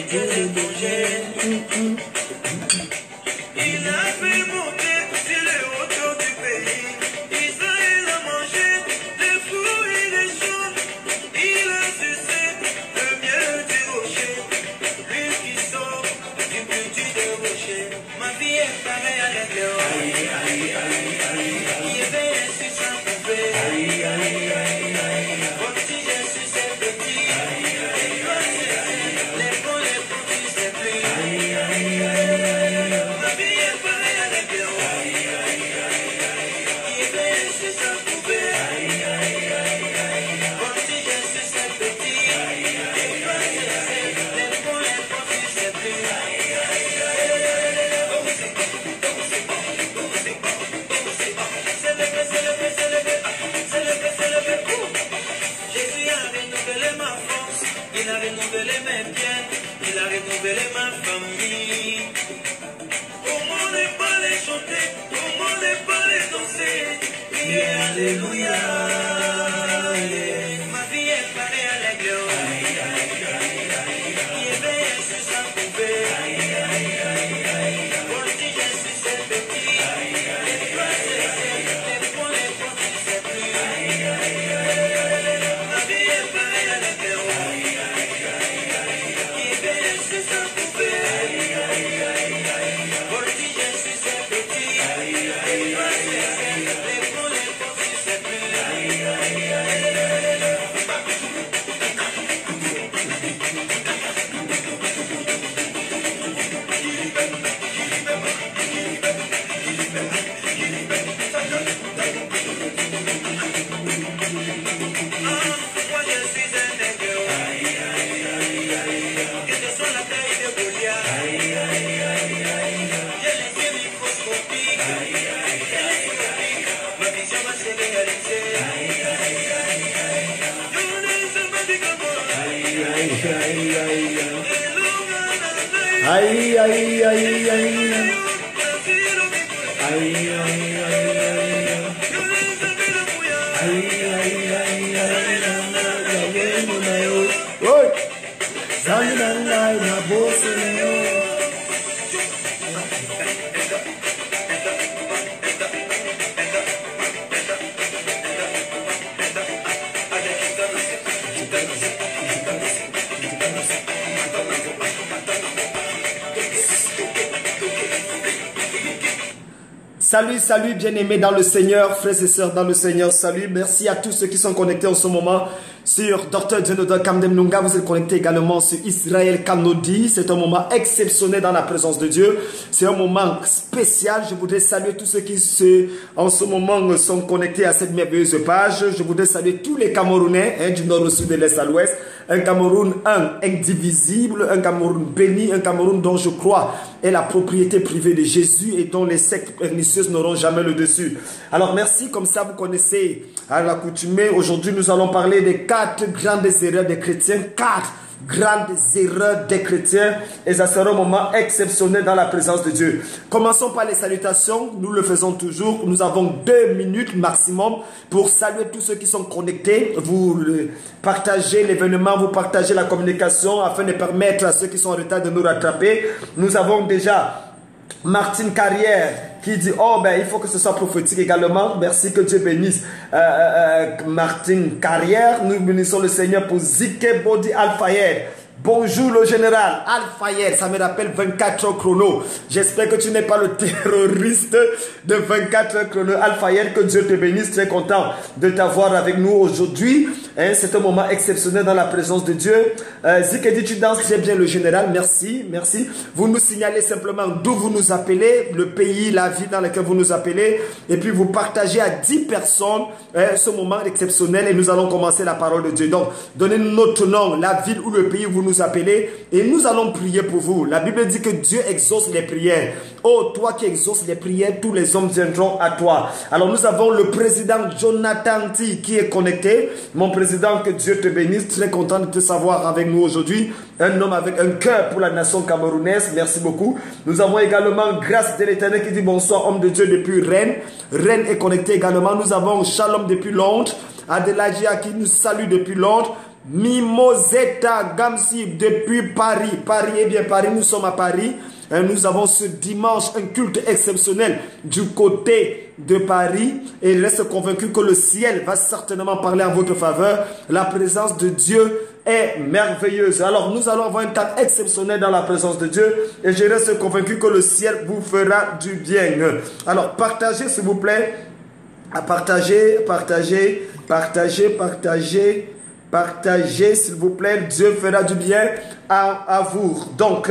vient de manger. Il a fait monter sur le hauteurs du pays. Israël a mangé des fruits et des champs. Il a sucé le miel du rocher. Lui qui sort du petit des rochers. Ma vie est pareille à l'éclair. Il avait su sa poupée. Comme si je suis ses petits. Et toi c'est les bons, les petits c'est plus. Ma vie est pareille à l'éclair. Il avait su sa poupée. Comme si je suis ses petits. Et toi c'est les bons, les petits c'est plus. Jésus a renouvelé ma force, il a renouvelé mes biens, il a renouvelé ma famille. Comment ne pas les chanter, comment ne pas les danser, crier Alléluia. Ma vie est pareille à la gloire. Il est veillé sur sa poupée. Comme si je suis ses petits. Les toi c'est les bons, les petits c'est plus. Ma vie est pareille à la gloire. Il est veillé sur sa poupée. Comme si je suis ses petits. Les toi c'est les bons, les petits c'est plus. Moi je suis un nègre. Quelle que soit la taille de Goliath. J'ai les yeux microscopiques. Ma vision va se réaliser. Je ne sais pas du comment. Salut, salut, bien-aimés dans le Seigneur, frères et sœurs dans le Seigneur, salut. Merci à tous ceux qui sont connectés en ce moment sur Dr. Djenoda Kamdemnunga. Vous êtes connectés également sur Israël Kanodi. C'est un moment exceptionnel dans la présence de Dieu. C'est un moment spécial. Je voudrais saluer tous ceux qui en ce moment sont connectés à cette merveilleuse page. Je voudrais saluer tous les Camerounais, du nord au sud, de l'est à l'ouest. Un Cameroun, indivisible, un Cameroun béni, un Cameroun dont je crois est la propriété privée de Jésus et dont les sectes pernicieuses n'auront jamais le dessus. Alors merci, comme ça vous connaissez à l'accoutumée. Aujourd'hui nous allons parler des 4 grandes erreurs des chrétiens, 4 grandes erreurs des chrétiens, et ça sera un moment exceptionnel dans la présence de Dieu. Commençons par les salutations, nous le faisons toujours. Nous avons 2 minutes maximum pour saluer tous ceux qui sont connectés. Vous partagez l'événement, vous partagez la communication afin de permettre à ceux qui sont en retard de nous rattraper. Nous avons déjà Martine Carrière qui dit oh ben il faut que ce soit prophétique également. Merci, que Dieu bénisse Martine Carrière. Nous bénissons le Seigneur pour Zike Bodi Alfayed. Bonjour le général Alfayed, ça me rappelle 24 heures chrono. J'espère que tu n'es pas le terroriste de 24 heures chrono. Alfayed, que Dieu te bénisse, très content de t'avoir avec nous aujourd'hui. C'est un moment exceptionnel dans la présence de Dieu. Zik dit tu danses très bien le général, merci, merci. Vous nous signalez simplement d'où vous nous appelez, le pays, la ville dans laquelle vous nous appelez, et puis vous partagez à 10 personnes ce moment exceptionnel et nous allons commencer la parole de Dieu. Donc donnez-nous notre nom, la ville ou le pays où vous nous appelez et nous allons prier pour vous. La Bible dit que Dieu exauce les prières. Oh, toi qui exauces les prières, tous les hommes viendront à toi. Alors nous avons le président Jonathan T qui est connecté. Mon président, que Dieu te bénisse, très content de te savoir avec nous aujourd'hui. Un homme avec un cœur pour la nation camerounaise, merci beaucoup. Nous avons également Grâce de l'Éternel qui dit bonsoir, homme de Dieu depuis Rennes. Rennes est connecté également. Nous avons Shalom depuis Londres. Adeladia qui nous salue depuis Londres. Mimosetta Gamsi depuis Paris. Paris, eh bien Paris, nous sommes à Paris. Nous avons ce dimanche un culte exceptionnel du côté de Paris. Et il reste convaincu que le ciel va certainement parler en votre faveur. La présence de Dieu est merveilleuse. Alors nous allons avoir un temps exceptionnel dans la présence de Dieu. Et je reste convaincu que le ciel vous fera du bien. Alors partagez s'il vous plaît. Partagez, s'il vous plaît. Dieu fera du bien à vous. Donc,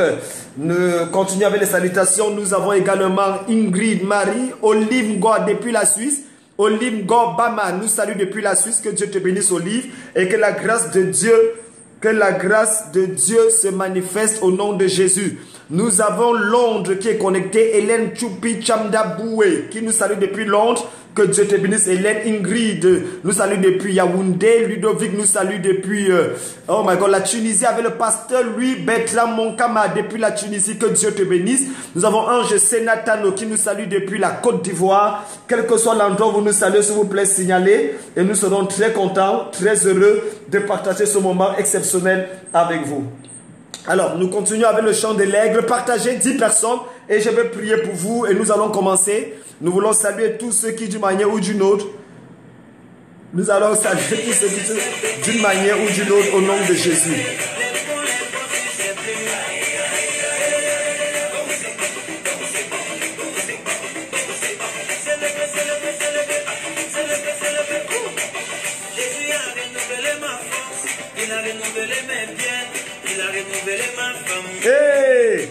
nous continuons avec les salutations. Nous avons également Ingrid Marie, Olive Go depuis la Suisse. Olive Go Bama nous salue depuis la Suisse. Que Dieu te bénisse, Olive. Et que la grâce de Dieu, se manifeste au nom de Jésus. Nous avons Londres qui est connecté. Hélène Choupi Chamda Boué qui nous salue depuis Londres. Que Dieu te bénisse. Hélène Ingrid nous salue depuis Yaoundé. Ludovic nous salue depuis oh my God, la Tunisie avec le pasteur Louis Bertrand Monkama depuis la Tunisie. Que Dieu te bénisse. Nous avons Ange Sénatano qui nous salue depuis la Côte d'Ivoire. Quel que soit l'endroit où vous nous saluez, s'il vous plaît, signalez. Et nous serons très contents, très heureux de partager ce moment exceptionnel avec vous. Alors, nous continuons avec le chant de l'aigle. Partagez 10 personnes et je vais prier pour vous et nous allons commencer. Nous voulons saluer tous ceux qui, d'une manière ou d'une autre, nous allons saluer tous ceux qui, d'une manière ou d'une autre, au nom de Jésus. Hey!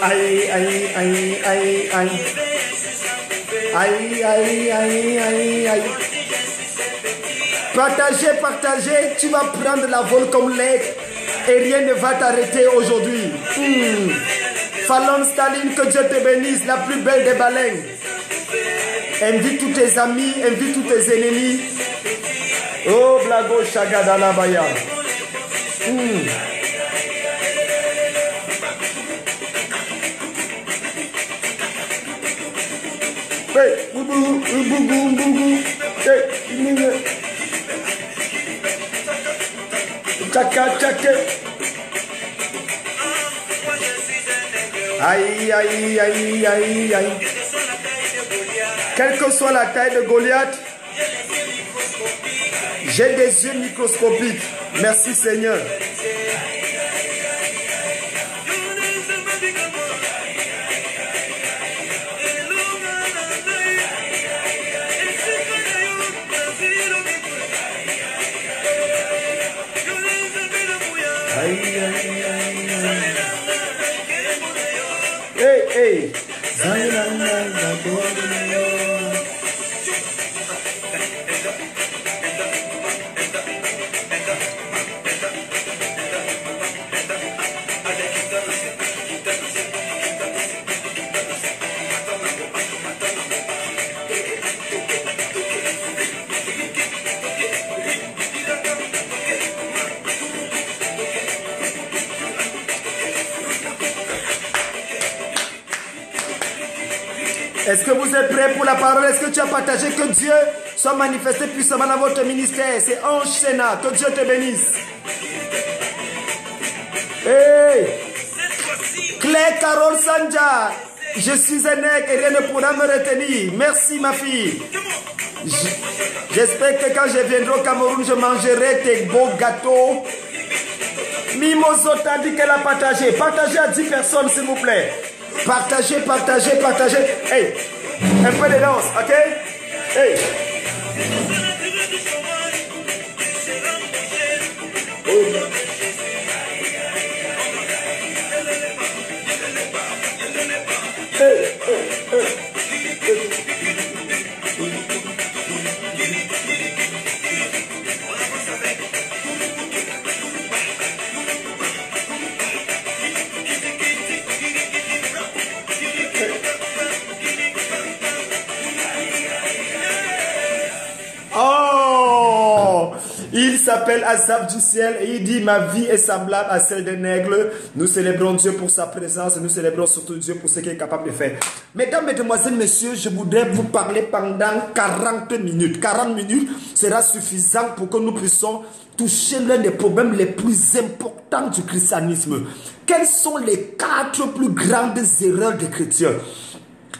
Aïe, aïe, aïe, aïe, aïe. Aïe, aïe, aïe, aïe, aïe. Partagez, tu vas prendre la vol comme l'aigle et rien ne va t'arrêter aujourd'hui. Fallon Staline, que Dieu te bénisse, la plus belle des baleines. Invite tous tes amis, invite tous tes ennemis. Oh, Blago Shagadala Baya. Hey, boubou, boubou, boubou. Hey, tchaka, tchaka. Aïe, aïe, aïe, aïe, aïe. Quelle que soit la taille de Goliath, j'ai des yeux microscopiques. Merci Seigneur. Aïe, aïe, aïe, aïe. Hey, hey. Est-ce que vous êtes prêts pour la parole? Est-ce que tu as partagé? Que Dieu soit manifesté puissamment dans votre ministère. C'est Ange Sénat. Que Dieu te bénisse. Hey! Claire Carole Sanja. Je suis un aigle et rien ne pourra me retenir. Merci ma fille. J'espère que quand je viendrai au Cameroun, je mangerai tes beaux gâteaux. Mimosota dit qu'elle a partagé. Partagez à 10 personnes s'il vous plaît. Partagez, partagez, partagez. Hey, un peu de danse, ok? Hey. Il s'appelle Azaf du ciel et il dit ma vie est semblable à celle d'un aigle. Nous célébrons Dieu pour sa présence et nous célébrons surtout Dieu pour ce qu'il est capable de faire. Mesdames, mesdemoiselles, messieurs, je voudrais vous parler pendant 40 minutes. 40 minutes sera suffisant pour que nous puissions toucher l'un des problèmes les plus importants du christianisme. Quelles sont les 4 plus grandes erreurs des chrétiens?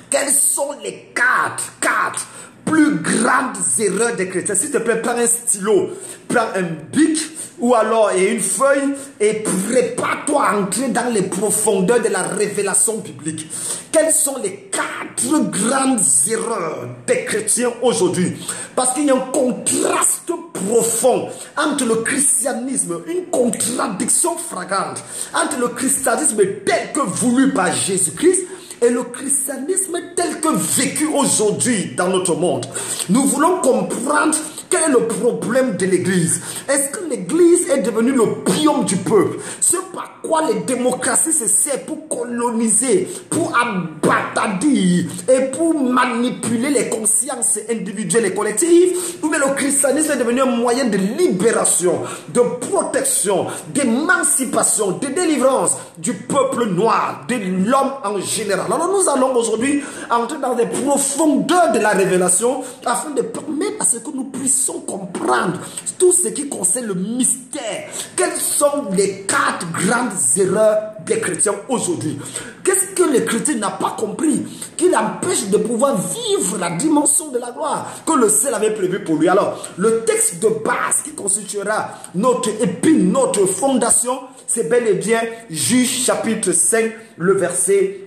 Quelles sont les 4 plus grandes erreurs des chrétiens? S'il te plaît, prends un stylo, prends un bic ou alors une feuille et prépare-toi à entrer dans les profondeurs de la révélation biblique. Quelles sont les 4 grandes erreurs des chrétiens aujourd'hui? Parce qu'il y a un contraste profond entre le christianisme, une contradiction flagrante entre le christianisme tel que voulu par Jésus-Christ et le christianisme tel que vécu aujourd'hui dans notre monde. Nous voulons comprendre quel est le problème de l'Église. Est-ce que l'Église est devenue le pion du peuple? Ce par quoi les démocraties se servent pour coloniser, pour abattadir et pour manipuler les consciences individuelles et collectives? Ou bien le christianisme est devenu un moyen de libération, de protection, d'émancipation, de délivrance du peuple noir, de l'homme en général? Alors nous allons aujourd'hui entrer dans les profondeurs de la révélation afin de permettre à ce que nous puissions comprendre tout ce qui concerne le mystère. Quelles sont les 4 grandes erreurs des chrétiens aujourd'hui? Qu'est-ce que le chrétien n'a pas compris qui l'empêche de pouvoir vivre la dimension de la gloire que le ciel avait prévu pour lui? Alors, le texte de base qui constituera notre épine, notre fondation, c'est bel et bien Juge chapitre 5, le verset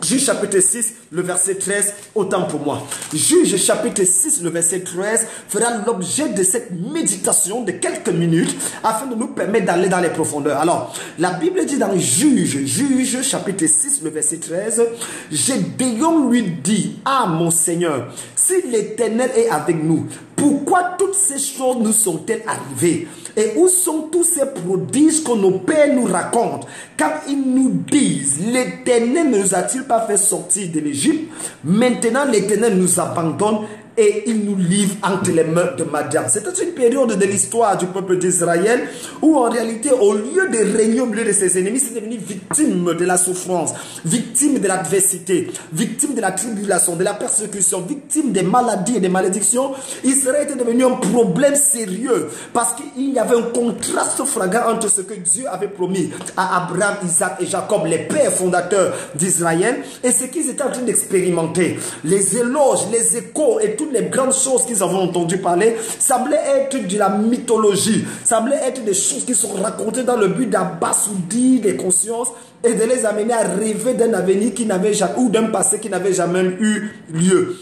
Juge chapitre 6, le verset 13, autant pour moi. Juge chapitre 6, le verset 13 fera l'objet de cette méditation de quelques minutes afin de nous permettre d'aller dans les profondeurs. Alors, la Bible dit dans Juge chapitre 6, le verset 13, Gédéon lui dit, ah mon Seigneur, si l'Éternel est avec nous, pourquoi toutes ces choses nous sont-elles arrivées? Et où sont tous ces prodiges que nos pères nous racontent? Car ils nous disent, l'Éternel ne nous a-t-il pas fait sortir de l'Égypte? Maintenant l'Éternel nous abandonne et il nous livre entre les mains de Madian. C'était une période de l'histoire du peuple d'Israël où en réalité, au lieu de régner au milieu de ses ennemis, c'est devenu victime de la souffrance, victime de l'adversité, victime de la tribulation, de la persécution, victime des maladies et des malédictions. Israël était devenu un problème sérieux parce qu'il y avait un contraste flagrant entre ce que Dieu avait promis à Abraham, Isaac et Jacob, les pères fondateurs d'Israël, et ce qu'ils étaient en train d'expérimenter. Les éloges, les échos et toutes les grandes choses qu'ils avaient entendu parler semblaient être de la mythologie, semblaient être des choses qui sont racontées dans le but d'abasourdir les consciences et de les amener à rêver d'un avenir qui n'avait jamais, ou d'un passé qui n'avait jamais eu lieu.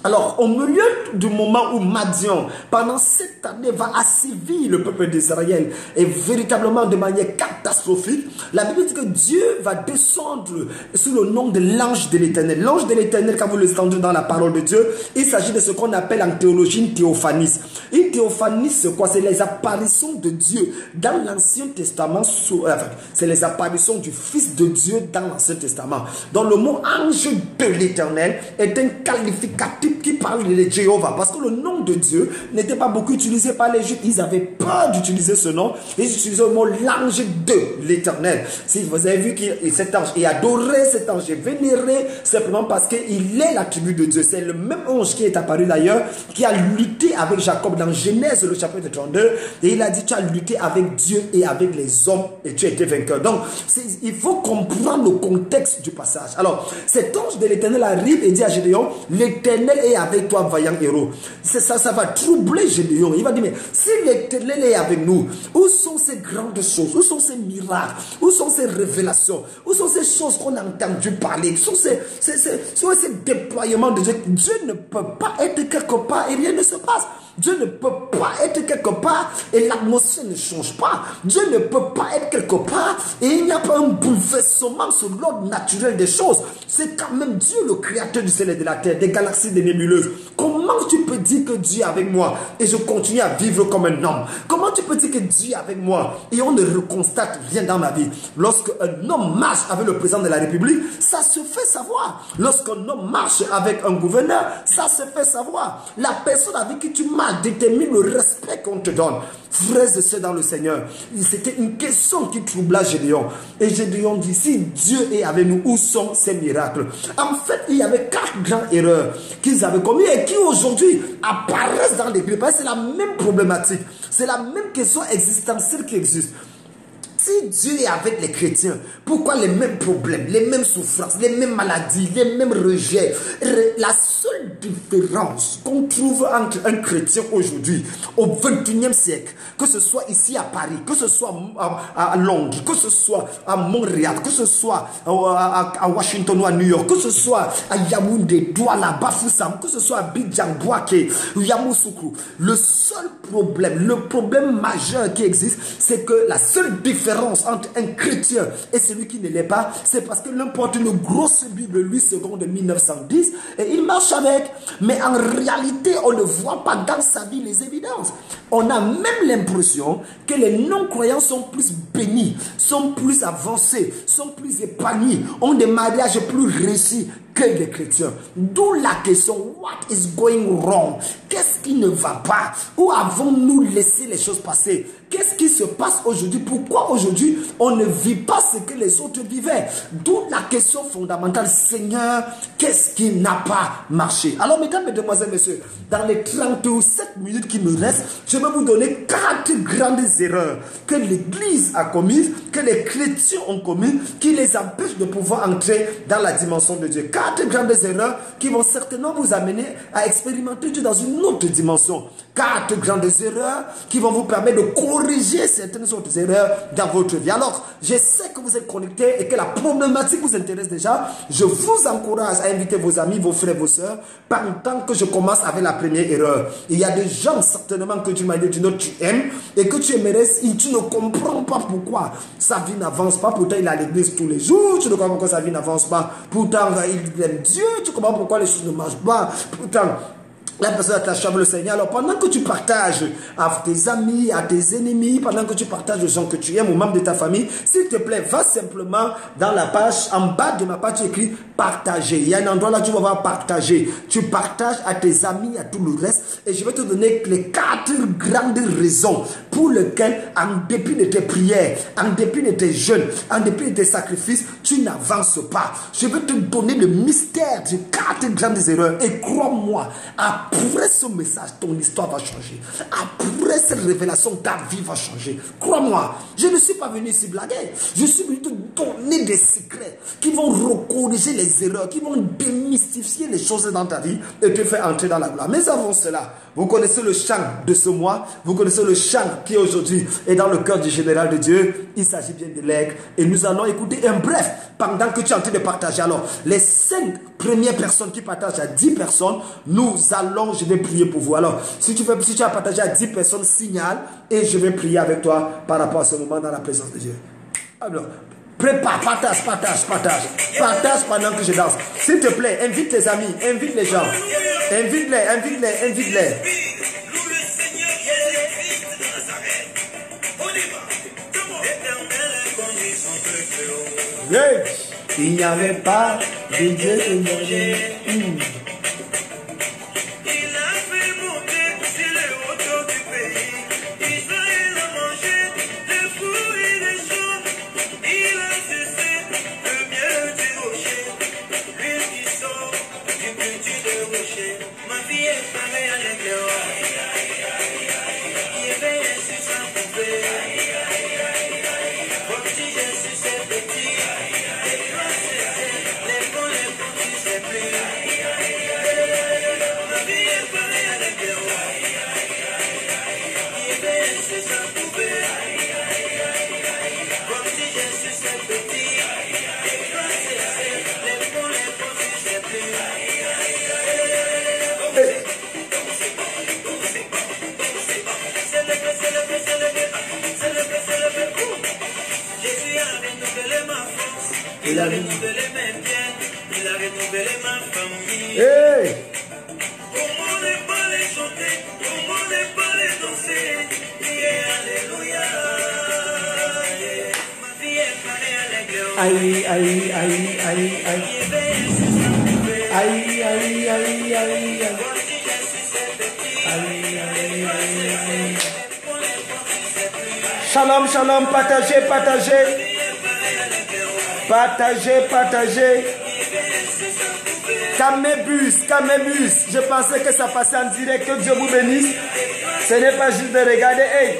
Alors, au milieu du moment où Madian, pendant cette année, va assévir le peuple d'Israël, et véritablement de manière catastrophique, la Bible dit que Dieu va descendre sous le nom de l'ange de l'Éternel. L'ange de l'Éternel, quand vous le entendez dans la parole de Dieu, il s'agit de ce qu'on appelle en théologie une théophanie. Une théophanie, c'est quoi? C'est les apparitions de Dieu dans l'Ancien Testament. C'est les apparitions du Fils de Dieu dans l'Ancien Testament. Donc le mot ange de l'Éternel est un qualificatif qui parle de Jéhovah, parce que le nom de Dieu n'était pas beaucoup utilisé par les Juifs. Ils avaient peur d'utiliser ce nom. Ils utilisaient le mot l'ange de l'Éternel. Si vous avez vu que cet ange est adoré, cet ange est vénéré simplement parce qu'il est l'attribut de Dieu. C'est le même ange qui est apparu d'ailleurs, qui a lutté avec Jacob dans Genèse le chapitre 32, et il a dit: tu as lutté avec Dieu et avec les hommes et tu as été vainqueur. Donc il faut comprendre le contexte du passage. Alors cet ange de l'Éternel arrive et dit à Gédéon: l'Éternel est avec toi, vaillant héros. Ça va troubler Gédéon. Il va dire: mais si l'Éternel est avec nous, où sont ces grandes choses? Où sont ces miracles? Où sont ces révélations? Où sont ces choses qu'on a entendu parler? Où sont ces déploiements de Dieu? Dieu ne peut pas être quelque part et rien ne se passe. Dieu ne peut pas être quelque part et l'atmosphère ne change pas. Dieu ne peut pas être quelque part et il n'y a pas un bouleversement sur l'ordre naturel des choses. C'est quand même Dieu le créateur du ciel et de la terre, des galaxies, des nébuleuses. Comment tu peux dire que Dieu est avec moi et je continue à vivre comme un homme? Comment tu peux dire que Dieu est avec moi et on ne reconstate rien dans ma vie? Lorsque un homme marche avec le président de la République, ça se fait savoir. Lorsqu'un homme marche avec un gouverneur, ça se fait savoir. La personne avec qui tu marches cela détermine le respect qu'on te donne. Frères et sœurs dans le Seigneur, c'était une question qui troubla Gédéon. Et Gédéon dit, si Dieu est avec nous, où sont ces miracles? En fait, il y avait 4 grandes erreurs qu'ils avaient commises et qui aujourd'hui apparaissent dans l'Église. C'est la même problématique. C'est la même question existentielle qui existe. Si Dieu est avec les chrétiens, pourquoi les mêmes problèmes, les mêmes souffrances, les mêmes maladies, les mêmes rejets? La seule différence qu'on trouve entre un chrétien aujourd'hui, au 21e siècle, que ce soit ici à Paris, que ce soit à Londres, que ce soit à Montréal, que ce soit à Washington ou à New York, que ce soit à Yaoundé, Douala, Bafoussam, que ce soit à Bidjan, Bouaké, Yamoussoukro, le seul problème, le problème majeur qui existe, c'est que la seule différence entre un chrétien et celui qui ne l'est pas, c'est parce que l'un porte une grosse Bible, lui, second de 1910, et il marche avec. Mais en réalité, on ne voit pas dans sa vie les évidences. On a même l'impression que les non-croyants sont plus bénis, sont plus avancés, sont plus épanouis, ont des mariages plus réussis que les chrétiens. D'où la question, what is going wrong? Qu'est-ce qui ne va pas? Où avons-nous laissé les choses passer? Qu'est-ce qui se passe aujourd'hui? Pourquoi aujourd'hui on ne vit pas ce que les autres vivaient? D'où la question fondamentale, Seigneur, qu'est-ce qui n'a pas marché? Alors mesdames, mesdemoiselles, messieurs, dans les 37 minutes qui me restent, je vais vous donner 4 grandes erreurs que l'Église a commises, que les chrétiens ont commises, qui les empêchent de pouvoir entrer dans la dimension de Dieu. 4 grandes erreurs qui vont certainement vous amener à expérimenter Dieu dans une autre dimension. 4 grandes erreurs qui vont vous permettre de corriger certaines autres erreurs dans votre vie. Alors, je sais que vous êtes connectés et que la problématique vous intéresse déjà. Je vous encourage à inviter vos amis, vos frères, vos sœurs, pendant que je commence avec la première erreur. Il y a des gens certainement que tu m'as dit, tu aimes et que tu aimerais, tu ne comprends pas pourquoi sa vie n'avance pas. Pourtant, il est à l'église tous les jours. Tu ne comprends pas pourquoi sa vie n'avance pas. Pourtant, il aime Dieu. Tu comprends pourquoi les choses ne marchent pas. Pourtant, la personne attache avec le Seigneur. Alors pendant que tu partages à tes amis, à tes ennemis, pendant que tu partages aux gens que tu aimes, aux membres de ta famille, s'il te plaît, va simplement dans la page, en bas de ma page, tu écris partager. Il y a un endroit là, tu vas voir partager. Tu partages à tes amis, à tout le reste. Et je vais te donner les 4 grandes raisons pour lesquelles, en dépit de tes prières, en dépit de tes jeûnes, en dépit de tes sacrifices, tu n'avances pas. Je vais te donner le mystère de 4 grandes erreurs. Et crois-moi, après ce message, ton histoire va changer. Après cette révélation, ta vie va changer. Crois-moi, je ne suis pas venu ici blaguer. Je suis venu te donner des secrets qui vont recorriger les erreurs, qui vont démystifier les choses dans ta vie et te faire entrer dans la gloire. Mais avant cela, vous connaissez le chant de ce mois. Vous connaissez le chant qui aujourd'hui est dans le cœur du général de Dieu. Il s'agit bien de l'aigle. Et nous allons écouter un bref pendant que tu es en train de partager. Alors, les 5 premières personnes qui partagent à 10 personnes, je vais prier pour vous. Alors, si tu as partagé à 10 personnes, signale et je vais prier avec toi par rapport à ce moment dans la présence de Dieu. Alors, prépare, partage pendant que je danse. S'il te plaît, invite tes amis, invite les gens. Invite-les. Il n'y avait pas de Dieu et de Il a renouvelé mes biens, il a renouvelé ma famille. Hey! Comment ne pas les chanter, comment ne pas les danser? Alléluia. Ma vie est parée à l'église. Aïe. Aïe. Shalom, shalom, partagez, partagez. Partagez, partagez. Camébus, Camébus. Je pensais que ça passait en direct. Que Dieu vous bénisse. Ce n'est pas juste de regarder. Hey.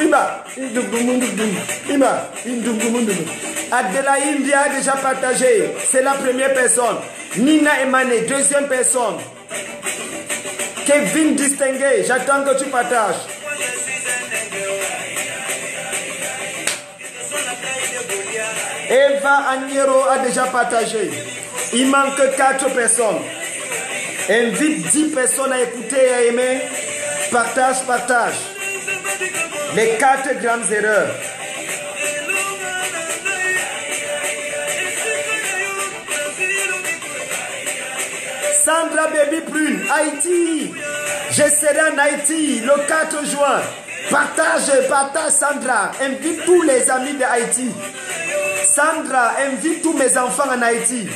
Ima, Adela India a déjà partagé. C'est la première personne. Nina Emane, deuxième personne. Kevin Distingué, j'attends que tu partages. Eva Agnero a déjà partagé. Il manque 4 personnes. Invite 10 personnes à écouter et à aimer. Partage, partage. Les 4 grandes erreurs. Sandra Baby Prune, Haïti. Je serai en Haïti le 4 juin. Partage, partage Sandra. Invite tous les amis de Haïti. Sandra, invite tous mes enfants en Haïti.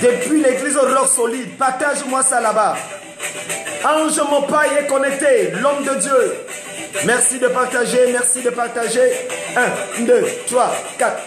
Depuis l'église au roc solide. Partage-moi ça là-bas. Ange Mopaï est connecté. L'homme de Dieu. Merci de partager. Merci de partager. 1, 2, 3, 4.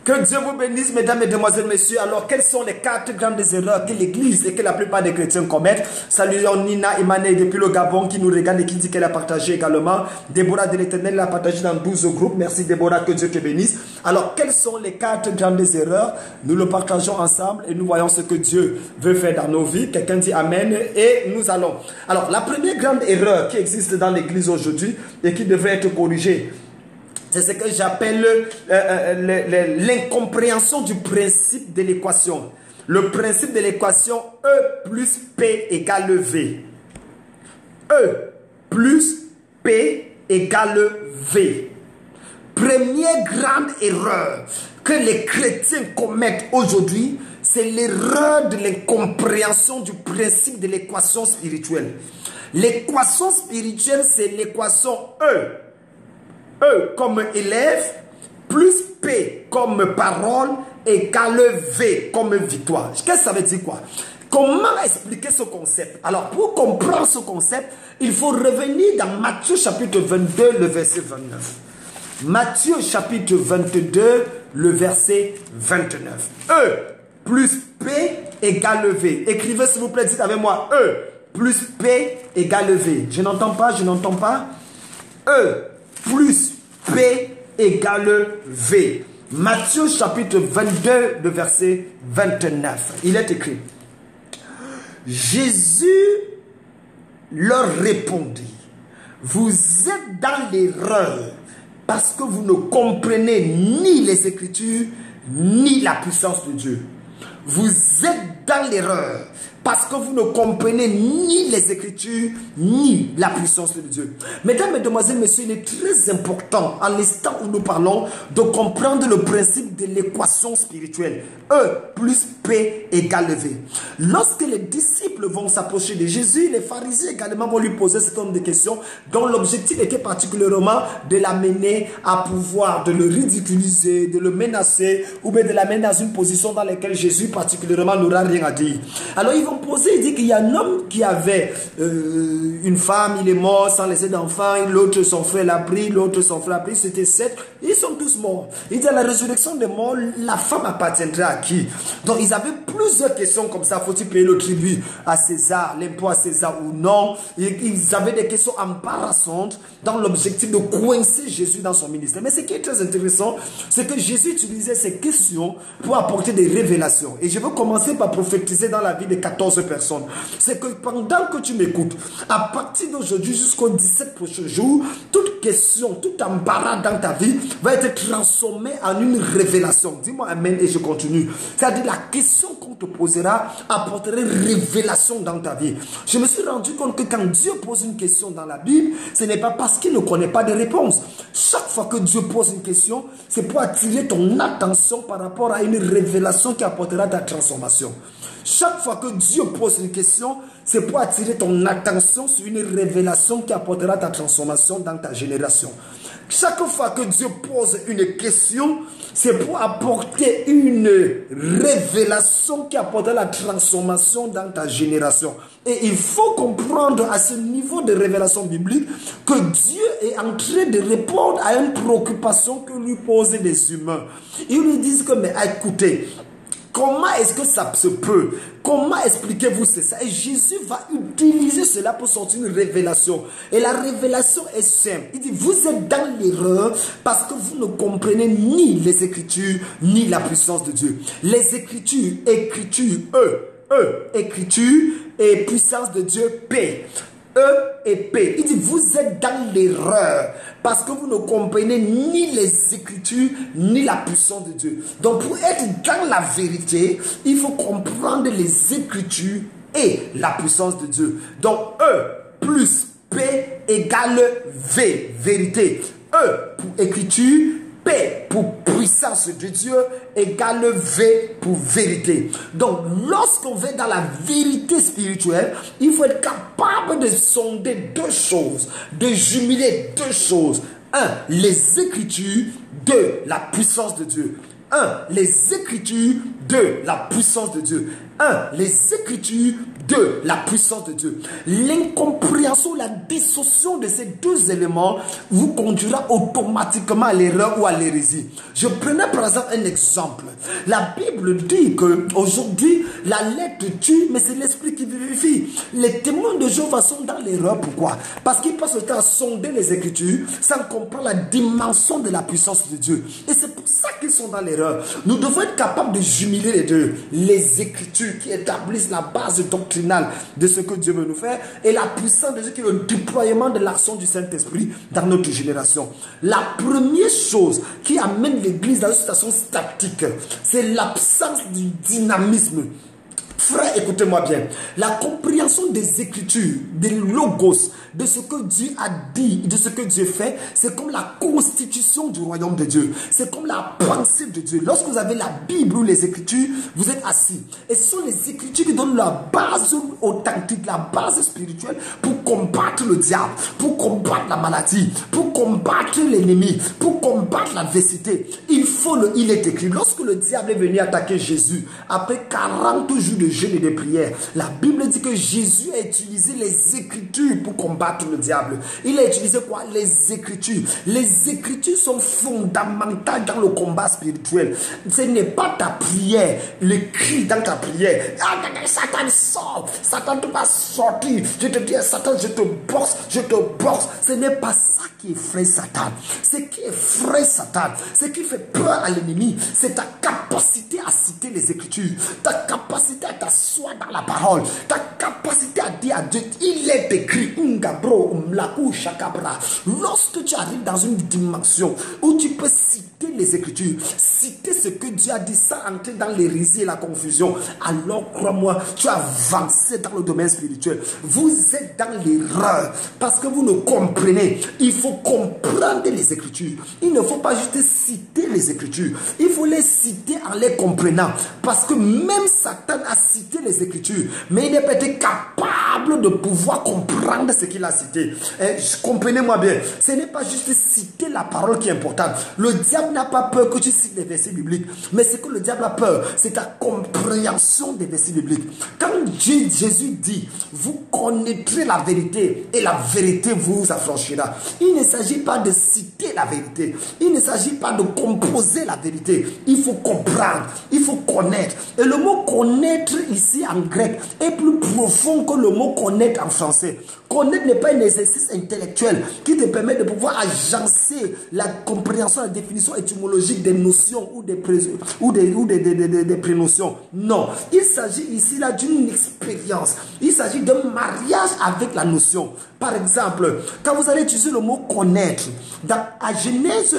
Que Dieu vous bénisse, mesdames, mesdemoiselles, messieurs. Alors, quelles sont les 4 grandes erreurs que l'Église et que la plupart des chrétiens commettent? Saluons Nina Emane depuis le Gabon qui nous regarde et qui dit qu'elle a partagé également. Déborah de l'Éternel l'a partagé dans 12 groupes. Merci Déborah, que Dieu te bénisse. Alors, quelles sont les 4 grandes erreurs? Nous le partageons ensemble et nous voyons ce que Dieu veut faire dans nos vies. Quelqu'un dit Amen et nous allons. Alors, la première grande erreur qui existe dans l'Église aujourd'hui et qui devrait être corrigée, c'est ce que j'appelle l'incompréhension du principe de l'équation. Le principe de l'équation E plus P égale V. E plus P égale V. Première grande erreur que les chrétiens commettent aujourd'hui, c'est l'erreur de l'incompréhension du principe de l'équation spirituelle. L'équation spirituelle, c'est l'équation E comme élève, plus P comme parole, égale V comme victoire. Qu'est-ce que ça veut dire quoi? Comment expliquer ce concept? Alors, pour comprendre ce concept, il faut revenir dans Matthieu chapitre 22, le verset 29. Matthieu chapitre 22, le verset 29. E plus P égale V. Écrivez s'il vous plaît, dites avec moi. E plus P égale V. Je n'entends pas, je n'entends pas. E plus P égale V. Matthieu chapitre 22, le verset 29. Il est écrit. Jésus leur répondit. Vous êtes dans l'erreur parce que vous ne comprenez ni les Écritures ni la puissance de Dieu. Vous êtes dans l'erreur parce que vous ne comprenez ni les Écritures, ni la puissance de Dieu. Mesdames, Mesdemoiselles, Messieurs, il est très important, à l'instant où nous parlons, de comprendre le principe de l'équation spirituelle. E plus P égale V. Lorsque les disciples vont s'approcher de Jésus, les pharisiens également vont lui poser ce nombre de questions, dont l'objectif était particulièrement de l'amener à pouvoir, de le ridiculiser, de le menacer, ou bien de l'amener dans une position dans laquelle Jésus particulièrement n'aura rien à dire. Alors ils vont poser, il dit qu'il y a un homme qui avait une femme, il est mort sans laisser d'enfant, l'autre son frère l'a pris, l'autre son frère l'a pris, c'était 7, ils sont tous morts. Il dit à la résurrection des morts, la femme appartiendra à qui? Donc ils avaient plusieurs questions comme ça, faut-il payer le tribut à César, l'impôt à César ou non? Ils avaient des questions embarrassantes dans l'objectif de coincer Jésus dans son ministère. Mais ce qui est très intéressant, c'est que Jésus utilisait ces questions pour apporter des révélations. Et je veux commencer par prophétiser dans la vie de 14 personnes. C'est que pendant que tu m'écoutes, à partir d'aujourd'hui jusqu'au 17 prochains jours, toute toute question, tout embarras dans ta vie va être transformé en une révélation. Dis-moi amen et je continue. C'est-à-dire la question qu'on te posera apporterait révélation dans ta vie. Je me suis rendu compte que quand Dieu pose une question dans la Bible, ce n'est pas parce qu'il ne connaît pas de réponse. Chaque fois que Dieu pose une question, c'est pour attirer ton attention par rapport à une révélation qui apportera ta transformation. Chaque fois que Dieu pose une question, c'est pour attirer ton attention sur une révélation qui apportera ta transformation dans ta génération. Chaque fois que Dieu pose une question, c'est pour apporter une révélation qui apportera la transformation dans ta génération. Et il faut comprendre à ce niveau de révélation biblique que Dieu est en train de répondre à une préoccupation que lui posent les humains. Ils lui disent que, mais écoutez, comment est-ce que ça se peut? Comment expliquez-vous ça? Et Jésus va utiliser cela pour sortir une révélation. Et la révélation est simple. Il dit, vous êtes dans l'erreur parce que vous ne comprenez ni les Écritures, ni la puissance de Dieu. Les Écritures, Écriture et puissance de Dieu, P. E et P. Il dit, vous êtes dans l'erreur parce que vous ne comprenez ni les Écritures, ni la puissance de Dieu. Donc, pour être dans la vérité, il faut comprendre les Écritures et la puissance de Dieu. Donc, E plus P égale V, vérité. E pour Écriture, P pour puissance de Dieu égale V pour vérité. Donc, lorsqu'on va dans la vérité spirituelle, il faut être capable de sonder deux choses, de jumeler deux choses. Un, les Écritures. Deux, la puissance de Dieu. Un, les Écritures. Deux, la puissance de Dieu. Un, les Écritures. Deux, la puissance de Dieu. L'incompréhension, la dissociation de ces deux éléments vous conduira automatiquement à l'erreur ou à l'hérésie. Je prenais par exemple un exemple. La Bible dit qu'aujourd'hui, la lettre tue, mais c'est l'esprit qui vivifie. Les témoins de Jéhovah sont dans l'erreur. Pourquoi? Parce qu'ils passent le temps à sonder les Écritures sans comprendre la dimension de la puissance de Dieu. Et c'est pour ça qu'ils sont dans l'erreur. Nous devons être capables de jumeler les deux. Les Écritures qui établissent la base doctrinale de ce que Dieu veut nous faire et la puissance de Dieu qui est le déploiement de l'action du Saint-Esprit dans notre génération. La première chose qui amène l'Église dans une situation statique, c'est l'absence du dynamisme. Frère, écoutez-moi bien. La compréhension des Écritures, des logos, de ce que Dieu a dit, de ce que Dieu fait, c'est comme la constitution du royaume de Dieu. C'est comme la pensée de Dieu. Lorsque vous avez la Bible ou les Écritures, vous êtes assis. Et ce sont les Écritures qui donnent la base authentique, la base spirituelle pour combattre le diable, pour combattre la maladie, pour combattre l'ennemi, pour combattre l'adversité. Il est écrit. Lorsque le diable est venu attaquer Jésus, après 40 jours de jeûne et de prière, la Bible dit que Jésus a utilisé les Écritures pour combattre le diable. Il a utilisé quoi? Les Écritures. Les Écritures sont fondamentales dans le combat spirituel. Ce n'est pas ta prière, le cri dans ta prière. Ah, Satan sort, Satan tu vas sortir. Je te dis, Satan, je te boxe, je te boxe. Ce n'est pas ça qui effraie Satan. Ce qui effraie Satan, ce qui fait peur à l'ennemi, c'est ta capacité à citer les Écritures, ta capacité à t'asseoir dans la parole, ta capacité à dire à Dieu, il est écrit, lorsque tu arrives dans une dimension où tu peux citer les Écritures, citer ce que Dieu a dit sans entrer dans l'hérésie et la confusion, alors crois-moi, tu as avancé dans le domaine spirituel. Vous êtes dans l'erreur parce que vous ne comprenez. Il faut comprendre les Écritures. Il ne faut pas juste citer les Écritures, il faut les citer en les comprenant, parce que même Satan a cité les Écritures, mais il n'est pas été capable de pouvoir comprendre ce qu'il a cité. Comprenez-moi bien, ce n'est pas juste citer la parole qui est importante. Le diable n'a pas peur que tu cites les versets bibliques, mais ce que le diable a peur, c'est ta compréhension des versets bibliques. Quand Jésus dit, vous connaîtrez la vérité et la vérité vous affranchira, il ne s'agit pas de citer la vérité, il ne s'agit pas de composer la vérité, il faut comprendre, il faut connaître. Et le mot connaître ici en grec est plus profond que le mot connaître connaître en français. Connaître n'est pas un exercice intellectuel qui te permet de pouvoir agencer la compréhension, la définition étymologique des notions ou des prénotions. Non, il s'agit ici là d'une expérience. Il s'agit d'un mariage avec la notion. Par exemple, quand vous allez utiliser le mot connaître, à Genèse,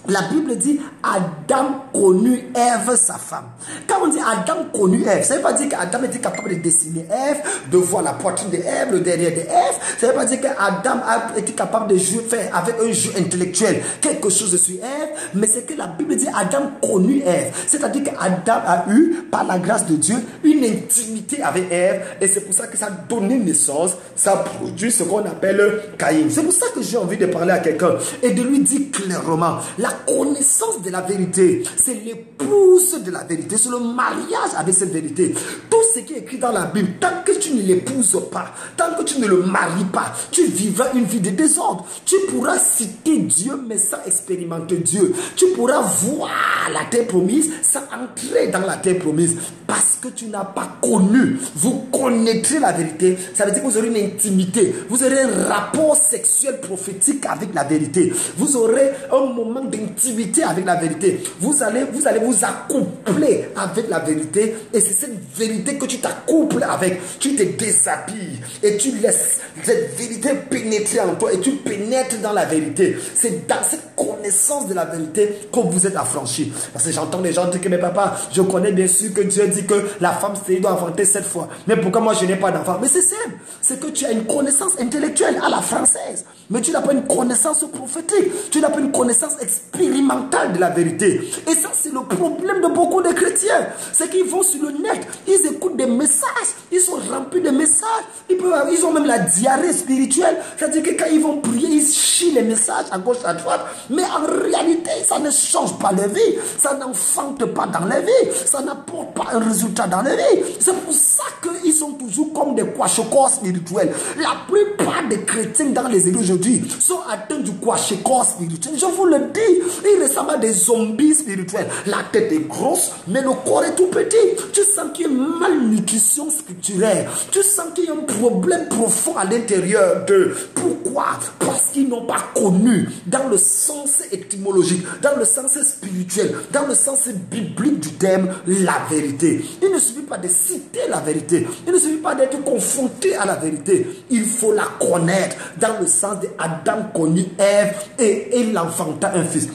la Bible dit Adam connut Ève, sa femme. Quand on dit Adam connut Ève, ça ne veut pas dire qu'Adam était capable de dessiner Ève, de voir la poitrine de Ève, le derrière de Ève. Ça ne veut pas dire qu'Adam a été capable de faire avec un jeu intellectuel quelque chose sur Ève, mais c'est que la Bible dit Adam connut Ève. C'est-à-dire qu'Adam a eu, par la grâce de Dieu, une intimité avec Ève, et c'est pour ça que ça a donné naissance, ça a produit ce qu'on appelle Caïn. C'est pour ça que j'ai envie de parler à quelqu'un et de lui dire clairement, la connaissance de la vérité, c'est l'épouse de la vérité, c'est le mariage avec cette vérité. Tout ce qui est écrit dans la Bible, tant que tu ne l'épouses pas, tant que tu ne le maries pas, tu vivras une vie de désordre. Tu pourras citer Dieu mais sans expérimenter Dieu. Tu pourras voir la terre promise sans entrer dans la terre promise parce que tu n'as pas connu. Vous connaîtrez la vérité, ça veut dire que vous aurez une intimité, vous aurez un rapport sexuel prophétique avec la vérité, vous aurez un moment d'intimité avec la vérité, vous allez vous accoupler avec la vérité, et c'est cette vérité que tu t'accouples avec, tu te déshabilles et tu laisses cette vérité pénétrer en toi et tu pénètres dans la vérité. C'est dans cette connaissance de la vérité que vous êtes affranchis. Parce que j'entends les gens dire que mais papa, je connais bien sûr que Dieu dit que la femme stérile doit enfanter 7 fois, mais pourquoi moi je n'ai pas d'enfant? Mais c'est simple, c'est que tu as une connaissance intellectuelle à la française, mais tu n'as pas une connaissance prophétique, tu n'as pas une connaissance expérimentale de la vérité. Et ça c'est le problème de beaucoup de chrétiens, c'est qu'ils vont sur le net, ils écoutent des messages, ils sont remplis de messages, ils ont même la diarrhée spirituelle, c'est-à-dire que quand ils vont prier, ils chient les messages à gauche, à droite, mais en réalité ça ne change pas leur vie, ça n'enfante pas dans leur vie, ça n'apporte pas un résultat dans leur vie. C'est pour ça qu'ils sont toujours comme des kwashokors spirituels. La plupart des chrétiens dans les églises aujourd'hui sont atteints du kwashokor spirituel. Je vous le dis, ils ressemblent à des zombies spirituels. La tête est grosse, mais le corps est tout petit. Tu sens qu'il y a une malnutrition scripturaire. Tu sens qu'il y a un problème profond à l'intérieur d'eux. Pourquoi? Parce qu'ils n'ont pas connu dans le sens étymologique, dans le sens spirituel, dans le sens biblique du terme, la vérité. Il ne suffit pas de citer la vérité. Il ne suffit pas d'être confronté à la vérité. Il faut la connaître dans le sens de Adam connut Ève et il enfanta un fils.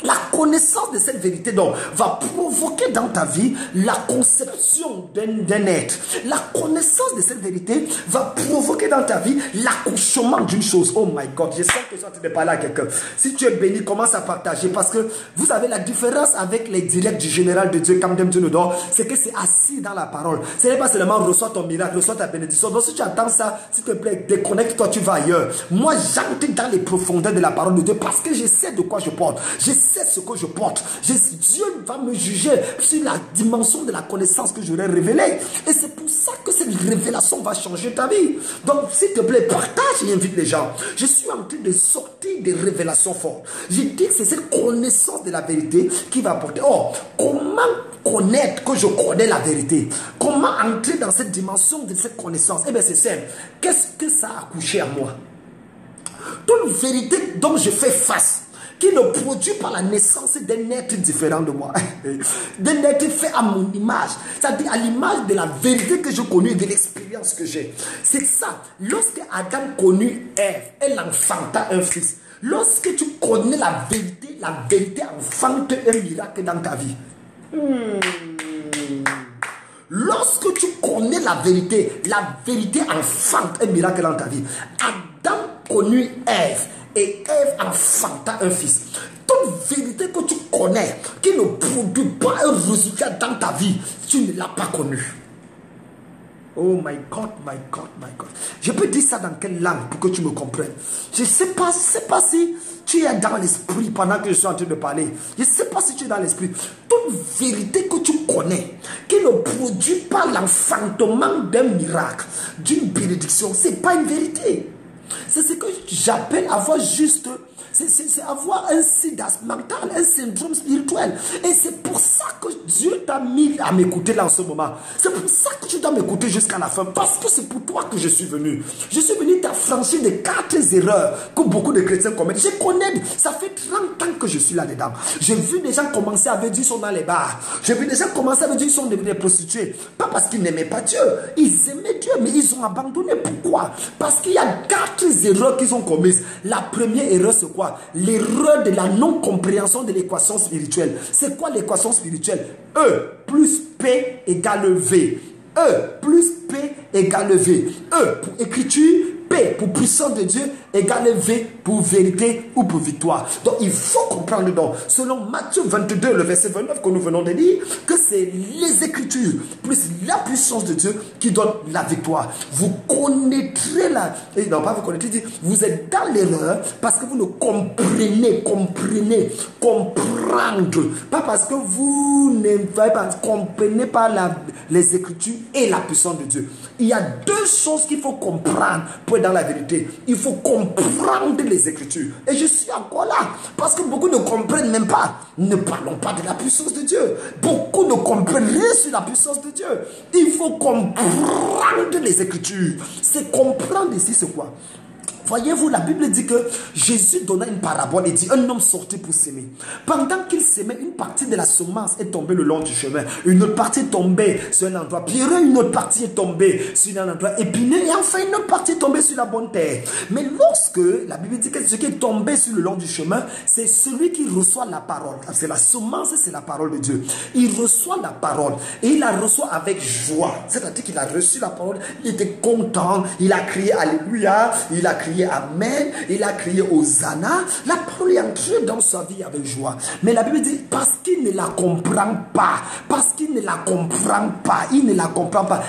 La connaissance de cette vérité donc va provoquer dans ta vie la conception d'un être. La connaissance de cette vérité va provoquer dans ta vie l'accouchement d'une chose. Oh my God, je sens que je suis en train de parler à quelqu'un. Si tu es béni, commence à partager parce que vous avez la différence avec les directs du général de Dieu, Kamdem Tunodor, c'est que c'est assis dans la parole. Ce n'est pas seulement reçois ton miracle, reçois ta bénédiction. Donc si tu attends ça, s'il te plaît, déconnecte-toi, tu vas ailleurs. Moi, j'entre dans les profondeurs de la parole de Dieu parce que je sais de quoi je porte. Je sais ce que je porte. Dieu va me juger sur la dimension de la connaissance que j'aurais révélée. Et c'est pour ça que cette révélation va changer ta vie. Donc, s'il te plaît, partage et invite les gens. Je suis en train de sortir des révélations fortes. Je dis que c'est cette connaissance de la vérité qui va apporter. Oh, comment connaître que je connais la vérité? Comment entrer dans cette dimension de cette connaissance? Eh bien, c'est simple. Qu'est-ce que ça a accouché à moi? Toute vérité dont je fais face, qui ne produit pas la naissance d'un être différent de moi, d'un être fait à mon image, c'est-à-dire à l'image de la vérité que je connais, de l'expérience que j'ai. C'est ça. Lorsque Adam connut Ève, elle enfanta un fils. Lorsque tu connais la vérité enfante un miracle dans ta vie. Lorsque tu connais la vérité enfante un miracle dans ta vie. Adam connut Ève. Et Ève enfanta un fils. Toute vérité que tu connais, qui ne produit pas un résultat dans ta vie, tu ne l'as pas connu. Oh my God, my God, my God. Je peux dire ça dans quelle langue pour que tu me comprennes? Je ne sais pas si tu es dans l'esprit pendant que je suis en train de parler. Je ne sais pas si tu es dans l'esprit. Toute vérité que tu connais, qui ne produit pas l'enfantement d'un miracle, d'une bénédiction, ce n'est pas une vérité. C'est ce que j'appelle avoir juste, c'est avoir un sida mental, un syndrome spirituel. Et c'est pour ça que Dieu t'a mis à m'écouter là en ce moment. C'est pour ça que tu dois m'écouter jusqu'à la fin. Parce que c'est pour toi que je suis venu. Je suis venu t'affranchir des 4 erreurs que beaucoup de chrétiens commettent. Je connais, ça fait 30 ans que je suis là-dedans. J'ai vu des gens commencer à dire qu'ils sont dans les bars. J'ai vu des gens commencer à dire qu'ils sont des prostituées. Pas parce qu'ils n'aimaient pas Dieu. Ils aimaient Dieu, mais ils ont abandonné. Pourquoi? Parce qu'il y a 4 erreurs qu'ils ont commises. La première erreur, c'est quoi? L'erreur de la non-compréhension de l'équation spirituelle. C'est quoi l'équation spirituelle? E plus P égale V. E plus P égale V. E pour écriture, P pour puissance de Dieu égale V pour vérité ou pour victoire. Donc il faut comprendre donc, selon Matthieu 22, le verset 29 que nous venons de lire, que c'est les Écritures plus la puissance de Dieu qui donne la victoire. Vous connaîtrez la... Non, pas vous connaîtrez, vous êtes dans l'erreur parce que vous ne comprenez, comprendre. Pas parce que vous ne comprenez pas les Écritures et la puissance de Dieu. Il y a 2 choses qu'il faut comprendre pour être dans la vérité. Il faut comprendre les Écritures. Et je suis encore là. Parce que beaucoup ne comprennent même pas. Ne parlons pas de la puissance de Dieu. Beaucoup ne comprennent rien sur la puissance de Dieu. Il faut comprendre les Écritures. C'est comprendre ici, c'est quoi? Voyez-vous, la Bible dit que Jésus donna une parabole et dit un homme sortit pour s'aimer. Pendant qu'il s'aimait, une partie de la semence est tombée le long du chemin. Une autre partie est tombée sur un endroit pierreux, une autre partie est tombée sur un endroit épineux et enfin une autre partie est tombée sur la bonne terre. Mais lorsque la Bible dit que ce qui est tombé sur le long du chemin, c'est celui qui reçoit la parole. C'est la semence, c'est la parole de Dieu. Il reçoit la parole et il la reçoit avec joie. C'est-à-dire qu'il a reçu la parole, il était content, il a crié Alléluia, il a crié Amen, il a crié Hosanna. La parole est entrée dans sa vie avec joie. Mais la Bible dit parce qu'il ne la comprend pas,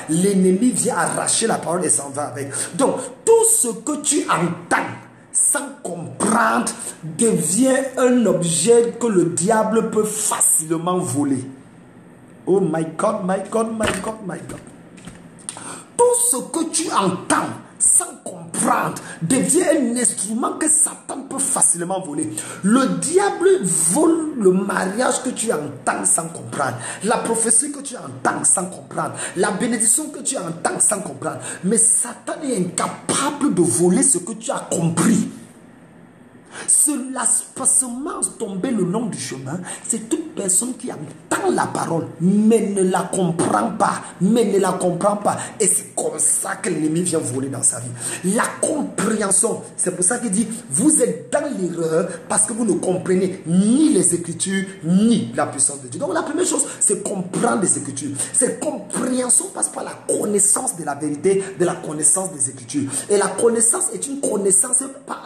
l'ennemi vient arracher la parole et s'en va avec. Donc tout ce que tu entends sans comprendre devient un objet que le diable peut facilement voler. Oh my God, my God, my God, my God. Tout ce que tu entends sans comprendre devient un instrument que Satan peut facilement voler. Le diable vole le mariage que tu entends sans comprendre, la prophétie que tu entends sans comprendre, la bénédiction que tu entends sans comprendre. Mais Satan est incapable de voler ce que tu as compris. La semence tombée le long du chemin, c'est toute personne qui entend la parole mais ne la comprend pas, et c'est comme ça que l'ennemi vient voler dans sa vie. La compréhension, c'est pour ça qu'il dit vous êtes dans l'erreur parce que vous ne comprenez ni les Écritures ni la puissance de Dieu. Donc la première chose, c'est comprendre les Écritures. Cette compréhension passe par la connaissance de la vérité, de la connaissance des Écritures. Et la connaissance est une connaissance pas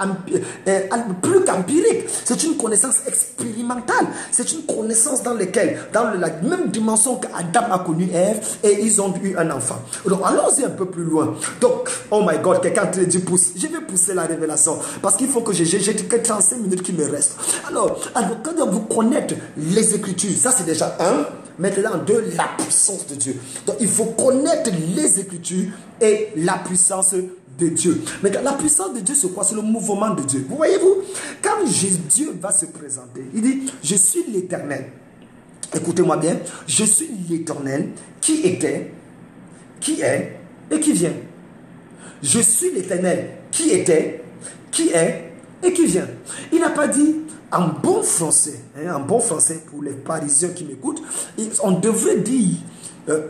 plus qu'empirique, c'est une connaissance expérimentale, c'est une connaissance dans laquelle, dans la même dimension qu'Adam a connu Ève et ils ont eu un enfant. Donc allons-y un peu plus loin. Donc, oh my God, quelqu'un te dit pousse. Je vais pousser la révélation parce qu'il faut que j'ai que 35 minutes qui me restent. Alors quand vous connaissez les Écritures, ça c'est déjà un. Maintenant, 2, la puissance de Dieu. Donc il faut connaître les Écritures et la puissance de Dieu. Mais la puissance de Dieu, c'est quoi? C'est le mouvement de Dieu. Vous voyez-vous, quand Dieu va se présenter, il dit, je suis l'Éternel. Écoutez-moi bien, je suis l'Éternel qui était, qui est et qui vient. Je suis l'Éternel qui était, qui est et qui vient. Il n'a pas dit en bon français, pour les Parisiens qui m'écoutent, on devrait dire,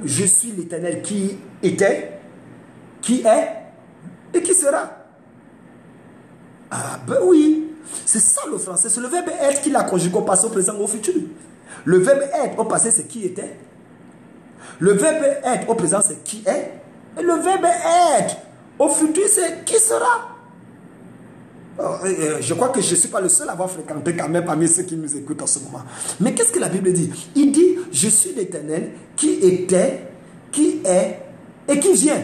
je suis l'Éternel qui était, qui est et qui sera. Ah ben oui, c'est ça le français, c'est le verbe être qui l'a conjugué au passé, au présent, au futur. Le verbe être au passé, c'est qui était. Le verbe être au présent, c'est qui est. Et le verbe être au futur, c'est qui sera. Je crois que je ne suis pas le seul à avoir fréquenté quand même parmi ceux qui nous écoutent en ce moment. Mais qu'est-ce que la Bible dit? Il dit, je suis l'Éternel qui était, qui est et qui vient.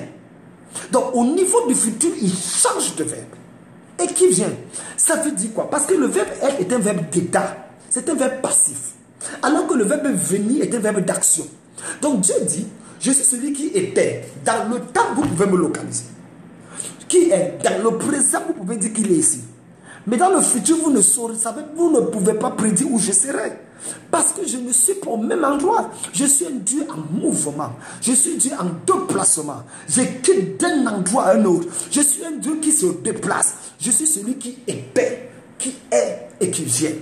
Donc au niveau du futur, il change de verbe. Et qui vient. Ça veut dire quoi? Parce que le verbe être est un verbe d'état. C'est un verbe passif. Alors que le verbe venir est un verbe d'action. Donc Dieu dit, je suis celui qui était. Dans le temps, vous pouvez me localiser. Qui est dans le présent, vous pouvez dire qu'il est ici. Mais dans le futur, vous ne saurez, vous ne pouvez pas prédire où je serai. Parce que je ne suis pas au même endroit. Je suis un Dieu en mouvement. Je suis Dieu en déplacement. Je quitte d'un endroit à un autre. Je suis un Dieu qui se déplace. Je suis celui qui était, qui est et qui vient.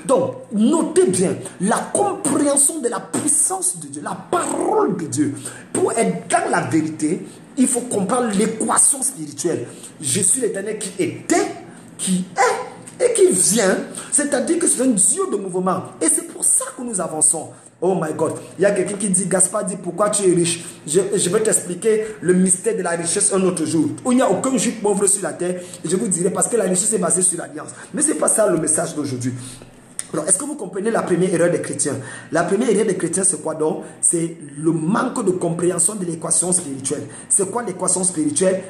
Donc, notez bien la compréhension de la puissance de Dieu, la parole de Dieu. Pour être dans la vérité, il faut comprendre l'équation spirituelle. Je suis l'Éternel qui était, qui est et qui vient. C'est-à-dire que c'est un Dieu de mouvement. Et c'est pour ça que nous avançons. Oh my God. Il y a quelqu'un qui dit, Gaspard dit, pourquoi tu es riche? Je vais t'expliquer le mystère de la richesse un autre jour. Où il n'y a aucun juif pauvre sur la terre. Et je vous dirai parce que la richesse est basée sur l'alliance. Mais ce n'est pas ça le message d'aujourd'hui. Alors, est-ce que vous comprenez la première erreur des chrétiens? La première erreur des chrétiens, c'est quoi donc? C'est le manque de compréhension de l'équation spirituelle. C'est quoi l'équation spirituelle?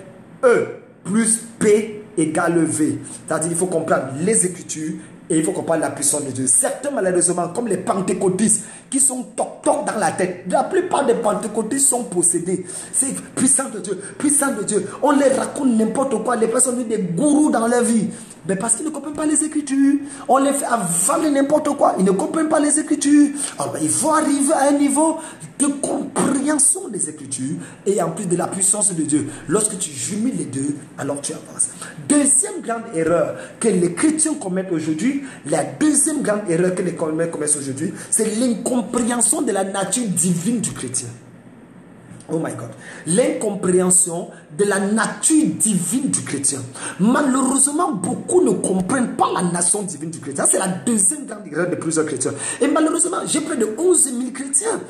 E plus P égale V. C'est-à-dire qu'il faut comprendre les Écritures et il faut comprendre la puissance de Dieu. Certains, malheureusement, comme les pentecôtistes, qui sont toc-toc dans la tête. La plupart des pentecôtistes sont possédés. C'est puissant de Dieu, puissant de Dieu. On les raconte n'importe quoi. Les personnes ont des gourous dans leur vie. Mais parce qu'ils ne comprennent pas les Écritures. On les fait avaler n'importe quoi. Ils ne comprennent pas les Écritures. Alors, il faut arriver à un niveau de compréhension des Écritures et en plus de la puissance de Dieu. Lorsque tu jumelles les deux, alors tu avances. Deuxième grande erreur que les chrétiens commettent aujourd'hui, la deuxième grande erreur que les chrétiens commettent aujourd'hui, c'est l'incompréhension de la nature divine du chrétien. Oh my God. L'incompréhension de la nature divine du chrétien. Malheureusement, beaucoup ne comprennent pas la nation divine du chrétien. C'est la deuxième grande erreur de plusieurs chrétiens. Et malheureusement, j'ai près de 11 000 chrétiens.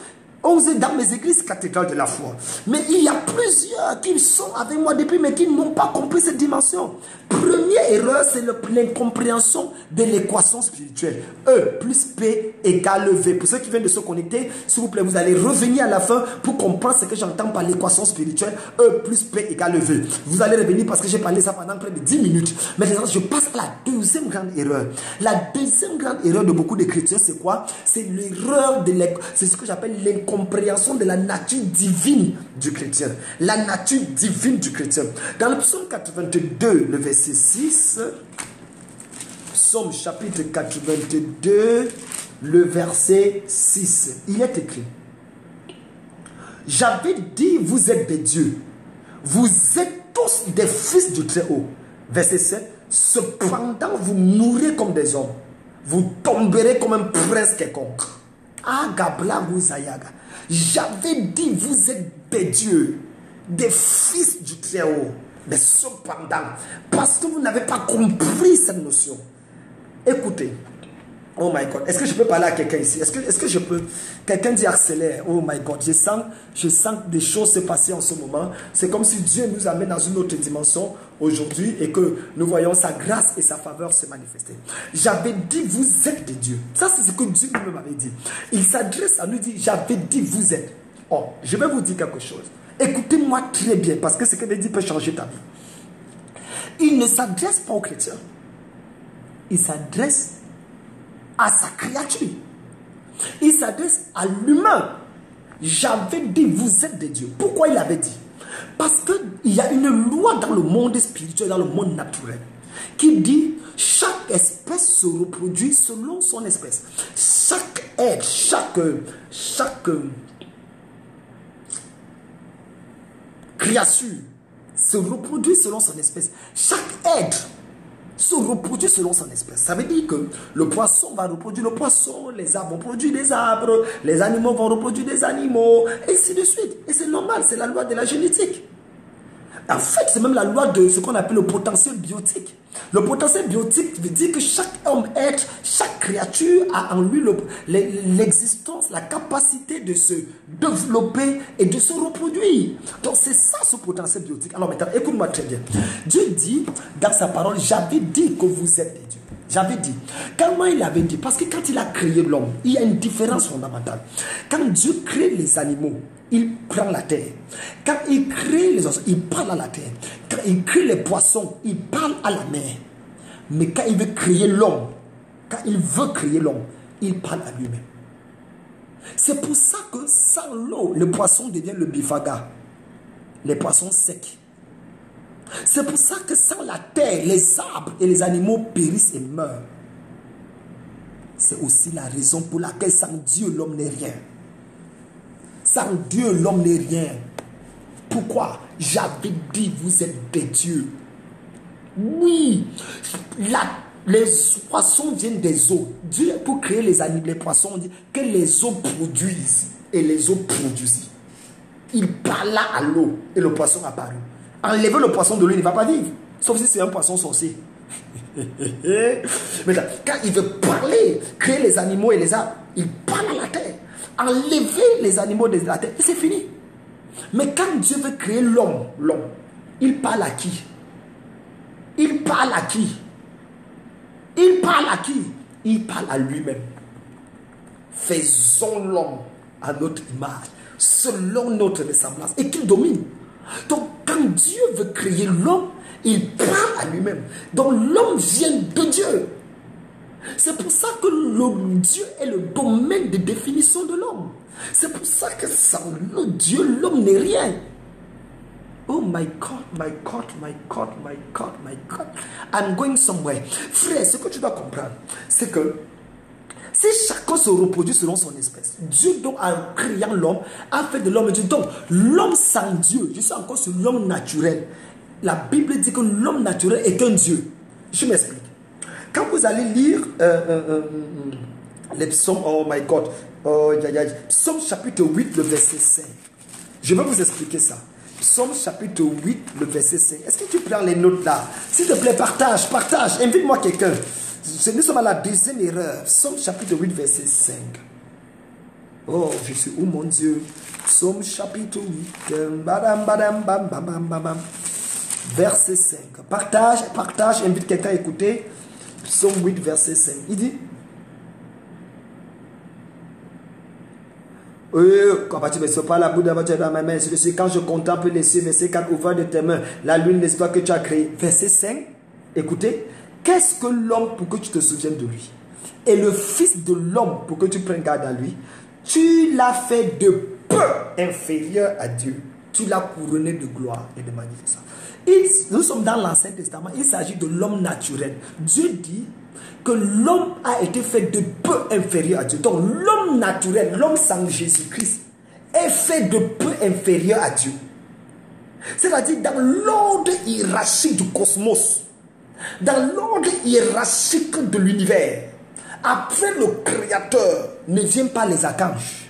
11 dans mes églises cathédrales de la foi. Mais il y a plusieurs qui sont avec moi depuis, mais qui n'ont pas compris cette dimension. Première erreur, c'est l'incompréhension de l'équation spirituelle. E plus P égale V. Pour ceux qui viennent de se connecter, s'il vous plaît, vous allez revenir à la fin pour comprendre ce que j'entends par l'équation spirituelle. E plus P égale V. Vous allez revenir parce que j'ai parlé ça pendant près de 10 minutes. Maintenant, je passe à la deuxième grande erreur. La deuxième grande erreur de beaucoup de chrétiens, c'est quoi? C'est l'erreur de c'est ce que j'appelle l'incompréhension de la nature divine du chrétien. La nature divine du chrétien. Dans le psaume 82, le verset 6, psaume chapitre 82, le verset 6, il est écrit: j'avais dit, vous êtes des dieux, vous êtes tous des fils du Très-Haut. Verset 7, cependant vous mourrez comme des hommes, vous tomberez comme un prince quelconque. J'avais dit, vous êtes des dieux, des fils du Très-Haut. Mais cependant, parce que vous n'avez pas compris cette notion, écoutez. Oh my God, est-ce que je peux parler à quelqu'un ici? Est-ce que je peux? Quelqu'un dit accélère. Oh my God, je sens des choses se passer en ce moment. C'est comme si Dieu nous amène dans une autre dimension aujourd'hui et que nous voyons sa grâce et sa faveur se manifester. J'avais dit, vous êtes des dieux. Ça, c'est ce que Dieu lui-même avait dit. Il s'adresse à nous, dit, j'avais dit, vous êtes. Oh, je vais vous dire quelque chose. Écoutez-moi très bien, parce que ce que je dis peut changer ta vie. Il ne s'adresse pas aux chrétiens. Il s'adresse à sa créature. Il s'adresse à l'humain. J'avais dit, vous êtes des dieux. Pourquoi il avait dit? Parce qu'il y a une loi dans le monde spirituel, dans le monde naturel, qui dit, chaque espèce se reproduit selon son espèce. Chaque être, chaque créature se reproduit selon son espèce. Chaque être se reproduit selon son espèce. Ça veut dire que le poisson va reproduire le poisson, les arbres vont produire des arbres, les animaux vont reproduire des animaux, et ainsi de suite. Et c'est normal, c'est la loi de la génétique. En fait, c'est même la loi de ce qu'on appelle le potentiel biotique. Le potentiel biotique veut dire que chaque homme, être, chaque créature a en lui l'existence, la capacité de se développer et de se reproduire. Donc c'est ça ce potentiel biotique. Alors maintenant, écoute-moi très bien. Dieu dit dans sa parole, j'avais dit que vous êtes des dieux. J'avais dit. Comment il avait dit? Parce que quand il a créé l'homme, il y a une différence fondamentale. Quand Dieu crée les animaux, il prend la terre. Quand il crée les oiseaux, il parle à la terre. Quand il crée les poissons, il parle à la mer. Mais quand il veut créer l'homme, il parle à lui-même. C'est pour ça que sans l'eau, le poisson devient le bifaga. Les poissons secs. C'est pour ça que sans la terre, les arbres et les animaux périssent et meurent. C'est aussi la raison pour laquelle sans Dieu, l'homme n'est rien. Sans Dieu, l'homme n'est rien. Pourquoi? J'avais dit, vous êtes des dieux. Oui, les poissons viennent des eaux. Dieu, pour créer les animaux, les poissons, on dit que les eaux produisent. Et les eaux produisent. Il parla à l'eau et le poisson apparut. Enlever le poisson de l'eau, il ne va pas vivre. Sauf si c'est un poisson sorcier. Mais là, quand il veut parler, créer les animaux et les arbres, il parle à la terre. Enlever les animaux de la terre, et c'est fini. Mais quand Dieu veut créer l'homme, il parle à qui? Il parle à qui? Il parle à qui? Il parle à lui-même. Faisons l'homme à notre image, selon notre ressemblance, et qu'il domine. Donc, quand Dieu veut créer l'homme, il parle à lui-même. Donc, l'homme vient de Dieu. C'est pour ça que Dieu est le domaine de définition de l'homme. C'est pour ça que sans le Dieu, l'homme n'est rien. Oh my God, my God, my God, my God, my God. I'm going somewhere. Frère, ce que tu dois comprendre, c'est que si chacun se reproduit selon son espèce, Dieu, donc, en créant l'homme, a fait de l'homme Dieu. Donc, l'homme sans Dieu, je suis encore sur l'homme naturel. La Bible dit que l'homme naturel est un Dieu. Je m'explique. Quand vous allez lire les psaumes, oh my God, psaume chapitre 8, le verset 5. Je vais vous expliquer ça. Psaume chapitre 8, le verset 5. Est-ce que tu prends les notes là? S'il te plaît, partage. Invite-moi quelqu'un. Nous sommes à la deuxième erreur. Psaume chapitre 8, verset 5. Oh, je suis où, mon Dieu? Psaume chapitre 8. Verset 5. Partage. Invite quelqu'un à écouter. Psaume 8, verset 5. Il dit: quand je contemple les cieux, verset 4, ouvrant de tes mains la lune, l'espoir que tu as créé. Verset 5, écoutez, qu'est-ce que l'homme pour que tu te souviennes de lui? Et le fils de l'homme pour que tu prennes garde à lui? Tu l'as fait de peu inférieur à Dieu. Tu l'as couronné de gloire et de magnificence. Nous sommes dans l'Ancien Testament, il s'agit de l'homme naturel. Dieu dit que l'homme a été fait de peu inférieur à Dieu. Donc l'homme naturel, l'homme sans Jésus-Christ, est fait de peu inférieur à Dieu. C'est-à-dire dans l'ordre hiérarchique du cosmos, dans l'ordre hiérarchique de l'univers, après le Créateur ne viennent pas les archanges.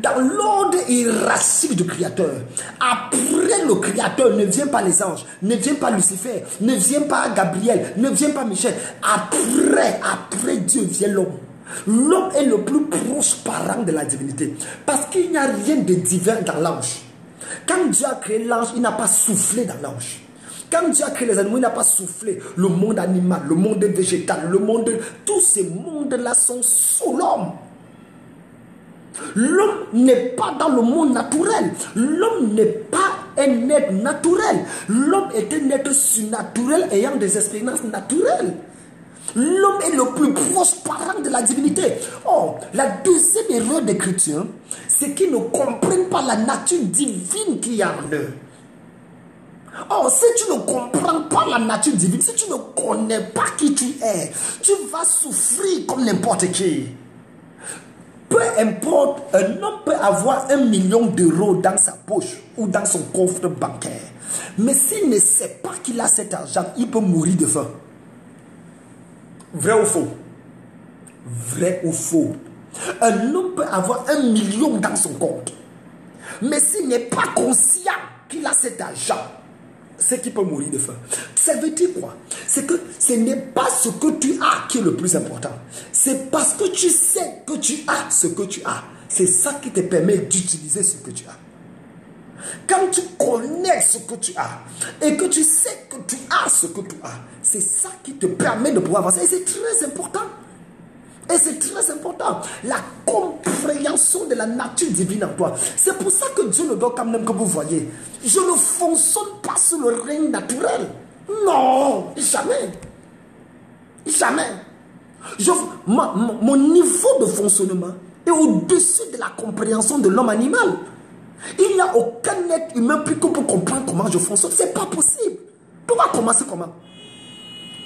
Dans l'ordre hiérarchique du Créateur, après le Créateur ne vient pas les anges, ne vient pas Lucifer, ne vient pas Gabriel, ne vient pas Michel. Après Dieu vient l'homme. L'homme est le plus proche parent de la divinité, parce qu'il n'y a rien de divin dans l'ange. Quand Dieu a créé l'ange, il n'a pas soufflé dans l'ange. Quand Dieu a créé les animaux, il n'a pas soufflé. Le monde animal, le monde végétal, le monde... Tous ces mondes-là sont sous l'homme. L'homme n'est pas dans le monde naturel. L'homme n'est pas un être naturel. L'homme est un être surnaturel ayant des expériences naturelles. L'homme est le plus proche parent de la divinité. Oh, la deuxième erreur d'écriture, c'est qu'ils ne comprennent pas la nature divine qu'il y a en eux. Oh, si tu ne comprends pas la nature divine, si tu ne connais pas qui tu es, tu vas souffrir comme n'importe qui. Peu importe, un homme peut avoir 1 million d'euros dans sa poche ou dans son coffre bancaire. Mais s'il ne sait pas qu'il a cet argent, il peut mourir de faim. Vrai ou faux? Vrai ou faux? Un homme peut avoir 1 million dans son compte. Mais s'il n'est pas conscient qu'il a cet argent, c'est qu'il peut mourir de faim. Ça veut dire quoi? C'est que ce n'est pas ce que tu as qui est le plus important. C'est parce que tu sais que tu as ce que tu as. C'est ça qui te permet d'utiliser ce que tu as. Quand tu connais ce que tu as et que tu sais que tu as ce que tu as, c'est ça qui te permet de pouvoir avancer. Et c'est très important. Et c'est très important. La compréhension de la nature divine en toi. C'est pour ça que Dieu ne doit quand même que vous voyez. Je ne fonctionne pas sur le règne naturel. Non, jamais. Jamais. Mon niveau de fonctionnement est au-dessus de la compréhension de l'homme animal. Il n'y a aucun être humain plus que pour comprendre comment je fonctionne. Ce n'est pas possible. On va commencer comment?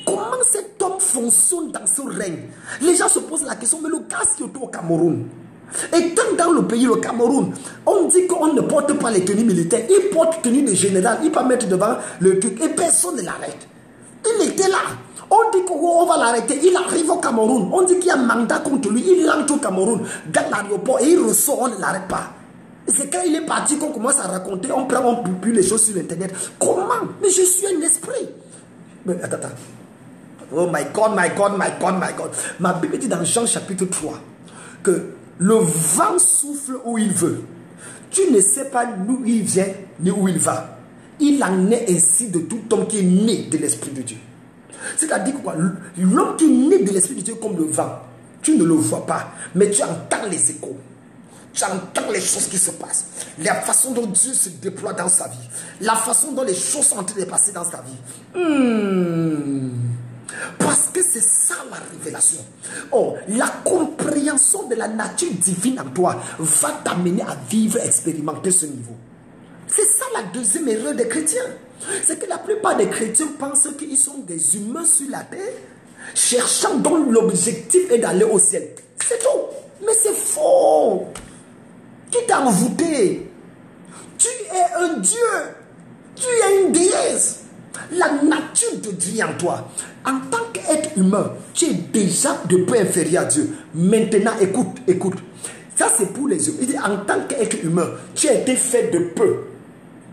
Comment cet homme fonctionne dans ce règne? Les gens se posent la question, mais le gars qui est au Cameroun, étant dans le pays, le Cameroun, on dit qu'on ne porte pas les tenues militaires. Il porte tenue de général, il peut mettre devant le truc et personne ne l'arrête. Il était là. On dit qu'on va l'arrêter. Il arrive au Cameroun. On dit qu'il y a un mandat contre lui. Il entre au Cameroun dans l'aéroport et il ressort. On ne l'arrête pas. C'est quand il est parti qu'on commence à raconter. On prend, on publie les choses sur Internet. Comment? Mais je suis un esprit. Mais attends. Oh my God, my God, my God, my God. Ma Bible dit dans Jean chapitre 3 que le vent souffle où il veut. Tu ne sais pas d'où il vient ni où il va. Il en est ainsi de tout homme qui est né de l'Esprit de Dieu. C'est-à-dire quoi? L'homme qui est né de l'Esprit de Dieu comme le vent, tu ne le vois pas, mais tu entends les échos. Tu entends les choses qui se passent. La façon dont Dieu se déploie dans sa vie. La façon dont les choses sont en train de passer dans sa vie. Parce que c'est ça la révélation. Oh, la compréhension de la nature divine en toi va t'amener à vivre, expérimenter ce niveau. C'est ça la deuxième erreur des chrétiens. C'est que la plupart des chrétiens pensent qu'ils sont des humains sur la terre, cherchant dont l'objectif est d'aller au ciel. C'est tout. Mais c'est faux. Qui t'a envoûté? Tu es un Dieu. Tu es une déesse. La nature de Dieu en toi. En tant qu'être humain, tu es déjà de peu inférieur à Dieu. Maintenant, écoute. Ça, c'est pour les hommes. Il dit, en tant qu'être humain, tu as été fait de peu.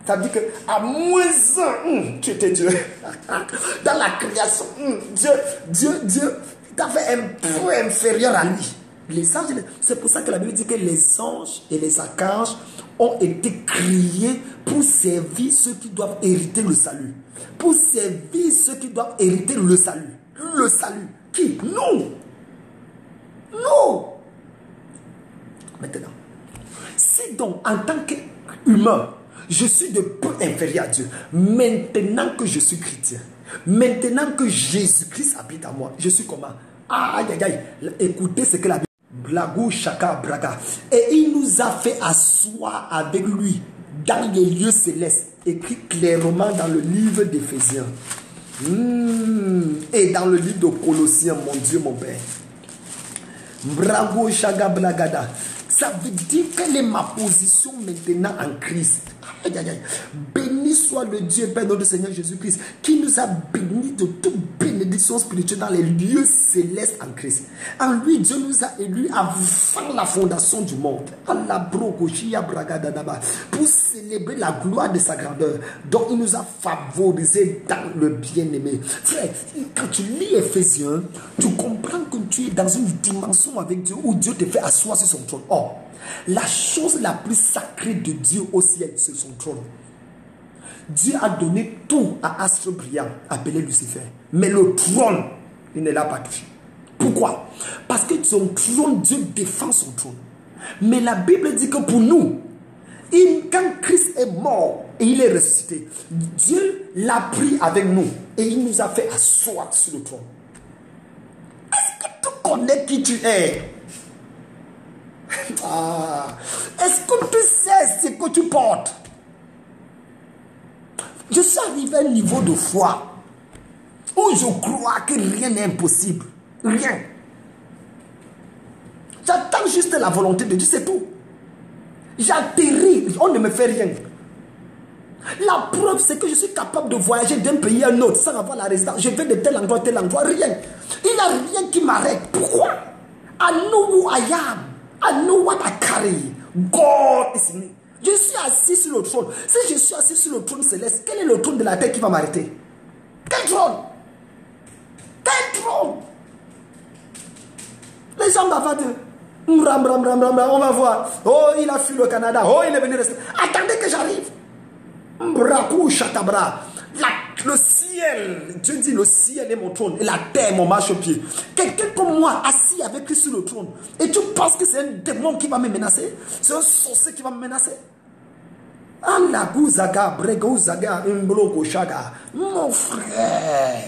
Ça veut dire qu'à moins un, tu étais Dieu. Dans la création, Dieu t'a fait un peu inférieur à lui. Les anges, c'est pour ça que la Bible dit que les anges et les archanges ont été créés pour servir ceux qui doivent hériter le salut. Pour servir ceux qui doivent hériter le salut. Le salut. Qui? Nous. Nous. Maintenant, si donc en tant qu'humain, je suis de peu inférieur à Dieu, maintenant que je suis chrétien, maintenant que Jésus-Christ habite en moi, je suis comment? Aïe, aïe, aïe. Écoutez ce que la Bible dit. Blagou Shaka Braga. Et il nous a fait asseoir avec lui dans les lieux célestes, écrit clairement dans le livre d'Éphésiens. Et dans le livre de Colossiens, mon Dieu, mon Père. Bravo Shaka Blagada. Ça veut dire quelle est ma position maintenant en Christ. Aïe, aïe, aïe. Béni soit le Dieu Père notre Seigneur Jésus-Christ qui nous a bénis de toute bénédiction spirituelle dans les lieux célestes en Christ. En lui, Dieu nous a élus avant la fondation du monde. Pour célébrer la gloire de sa grandeur. Donc il nous a favorisés dans le bien-aimé. Frère, quand tu lis Éphésiens, tu comprends que tu es dans une dimension avec Dieu où Dieu te fait asseoir sur son trône. Or, la chose la plus sacrée de Dieu au ciel, c'est son trône. Dieu a donné tout à Astre Brillant, appelé Lucifer. Mais le trône, il ne l'a pas touché. Pourquoi? Parce que son trône, Dieu défend son trône. Mais la Bible dit que pour nous, quand Christ est mort et il est ressuscité, Dieu l'a pris avec nous et il nous a fait asseoir sur le trône. Est-ce que tu connais qui tu es? Est-ce que tu sais ce que tu portes? Je suis arrivé à un niveau de foi où je crois que rien n'est impossible. Rien. J'attends juste la volonté de Dieu, c'est tout. J'atterris, on ne me fait rien. La preuve, c'est que je suis capable de voyager d'un pays à un autre sans avoir la résidence. Je vais de tel endroit à tel endroit, rien. Il n'y a rien qui m'arrête. Pourquoi? I know who I am. I know what I carry. God is in me. Je suis assis sur le trône. Si je suis assis sur le trône céleste, quel est le trône de la terre qui va m'arrêter? Quel trône? Quel trône? Les gens bavardent. On va voir. Oh, il a fui le Canada. Oh, il est venu rester. Attendez que j'arrive. Le ciel, Dieu dit le ciel est mon trône et la terre mon marchepied. Quelqu'un comme moi assis avec lui sur le trône. Et tu penses que c'est un démon qui va me menacer? C'est un sorcier qui va me menacer? Mon frère,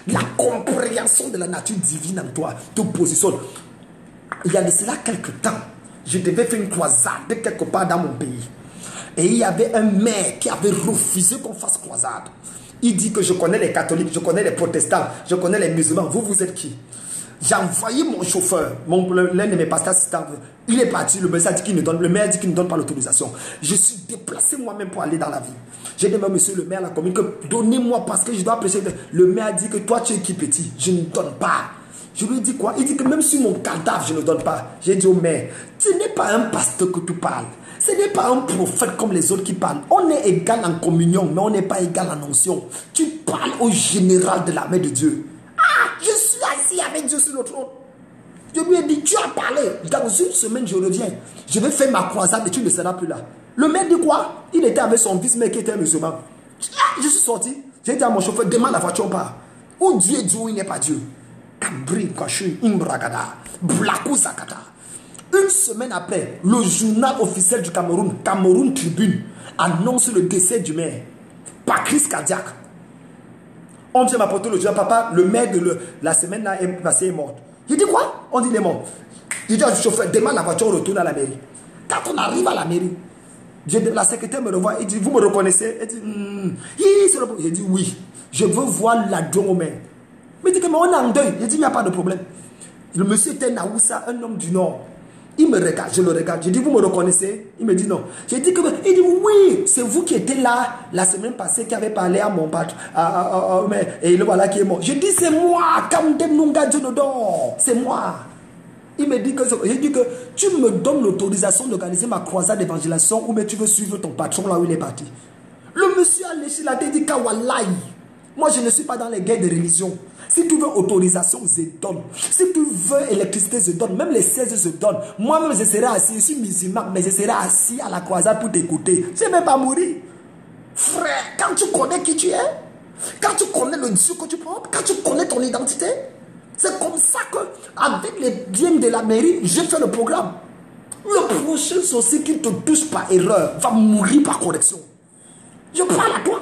la compréhension de la nature divine en toi te positionne. Il y a de cela quelques temps, Je devais faire une croisade quelque part dans mon pays. Et il y avait un maire qui avait refusé qu'on fasse croisade. Il dit que je connais les catholiques, je connais les protestants, je connais les musulmans. Vous êtes qui? J'ai envoyé mon chauffeur, l'un de mes pasteurs assistants. Il est parti, le maire dit qu'il ne donne pas l'autorisation. Je suis déplacé moi-même pour aller dans la ville. J'ai dit, monsieur le maire, la commune, que donnez-moi parce que je dois prêcher. Le maire dit que toi, tu es qui petit? Je ne donne pas. Je lui ai dit quoi? Il dit que même sur mon cadavre, je ne donne pas. J'ai dit au maire, ce n'est pas un pasteur que tu parles. Ce n'est pas un prophète comme les autres qui parlent. On est égal en communion, mais on n'est pas égal en onction. Tu parles au général de l'armée de Dieu. Ah, je suis assis avec Dieu sur le trône. Je lui ai dit, tu as parlé. Dans une semaine, je reviens. Je vais faire ma croisade et tu ne seras plus là. Le maire dit quoi? Il était avec son fils, mais qui était musulman. Je suis sorti. J'ai dit à mon chauffeur, demande la voiture pas. Où Dieu est Dieu, où il n'est pas Dieu. Kambri, Kashu, Imbragada, Blakou Zakata. Une semaine après, le journal officiel du Cameroun, Cameroun Tribune, annonce le décès du maire par crise cardiaque. On vient m'apporter le journal, papa, le maire de la semaine là est passé, est mort. J'ai dit quoi? On dit il est mort. J'ai dit au chauffeur, demande la voiture, on retourne à la mairie. Quand on arrive à la mairie, la secrétaire me revoit et dit, vous me reconnaissez? Elle dit, j'ai dit oui, je veux voir l'adjoint au maire. Mais il dit que mais on est en deuil. J'ai dit, il n'y a pas de problème. Le monsieur était Naoussa, un homme du Nord. Il me regarde, je le regarde. J'ai dit, vous me reconnaissez? Il me dit non. J'ai dit que, il dit oui, c'est vous qui étiez là la semaine passée, qui avez parlé à mon patron. Et le voilà qui est mort. Je dis, c'est moi, Kamdem Nunga Djonodon. C'est moi. Il me dit que, j'ai dit que tu me donnes l'autorisation d'organiser ma croisade d'évangélisation ou mais tu veux suivre ton patron là où il est parti. Le monsieur a léché la tête, il dit Kawalai. Moi, je ne suis pas dans les guerres de religion. Si tu veux autorisation, je donne. Si tu veux électricité, je donne. Même les 16, je donne. Moi-même, je serai assis. Je suis musulman, mais je serai assis à la croisade pour t'écouter. Je ne vais pas mourir. Frère, quand tu connais qui tu es, quand tu connais le Dieu que tu portes, quand tu connais ton identité, c'est comme ça qu'avec les biens de la mairie, je fais le programme. Le prochain sorcier qui te touche par erreur va mourir par correction. Je parle à toi.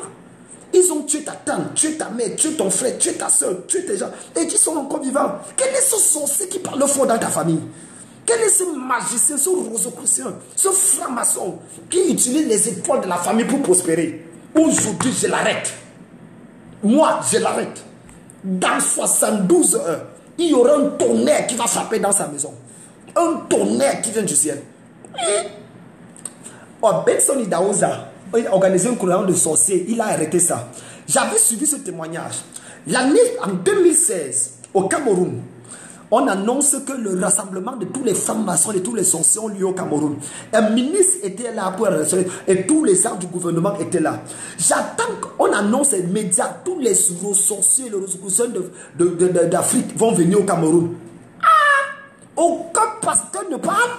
Ils ont tué ta tante, tué ta mère, tué ton frère, tué ta soeur, tué tes gens. Et qui sont encore vivants. Quel est ce sorcier qui parle fort dans ta famille? Quel est ce magicien, ce rosicrucien, ce franc-maçon qui utilise les étoiles de la famille pour prospérer? Aujourd'hui, je l'arrête. Moi, je l'arrête. Dans 72 heures, il y aura un tonnerre qui va frapper dans sa maison. Un tonnerre qui vient du ciel. Oh, Benson Idaoza a organisé un courant de sorciers. Il a arrêté ça. J'avais suivi ce témoignage. L'année en 2016, au Cameroun, on annonce que le rassemblement de tous les francs-maçons et tous les sorciers ont lieu au Cameroun. Un ministre était là pour et tous les gens du gouvernement étaient là. J'attends qu'on annonce les médias, tous les sorciers, les rosicruciens d'Afrique vont venir au Cameroun. Ah! Aucun pasteur ne parle.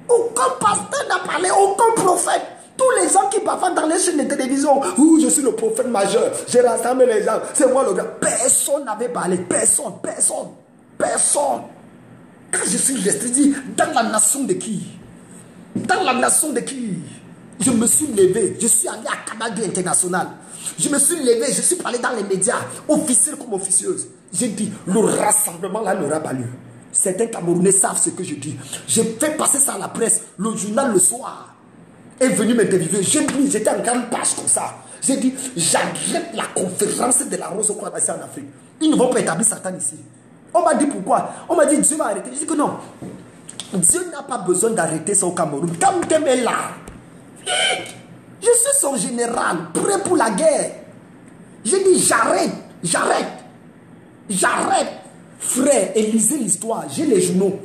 Aucun pasteur n'a parlé, aucun prophète. Tous les gens qui parlent dans les chaînes de télévision, je suis le prophète majeur, j'ai rassemblé les gens, c'est moi le gars. Personne n'avait parlé, personne. Quand je suis resté dit, dans la nation de qui? Dans la nation de qui? Je me suis levé, je suis allé à Canal International. Je me suis levé, je suis parlé dans les médias, officiel comme officieuse. J'ai dit, le rassemblement là n'aura pas lieu. Certains Camerounais savent ce que je dis. Je fais passer ça à la presse, le journal le soir est venu m'interviewer. J'étais en grande page comme ça. J'ai dit, j'arrête la conférence de la Rose au Croix en Afrique. Ils ne vont pas établir Satan ici. On m'a dit pourquoi? On m'a dit Dieu va arrêter. J'ai dit que non. Dieu n'a pas besoin d'arrêter ça au Cameroun. Kamdem est là. Je suis son général, prêt pour la guerre. J'ai dit j'arrête. Frère, et lisez l'histoire. J'ai les journaux.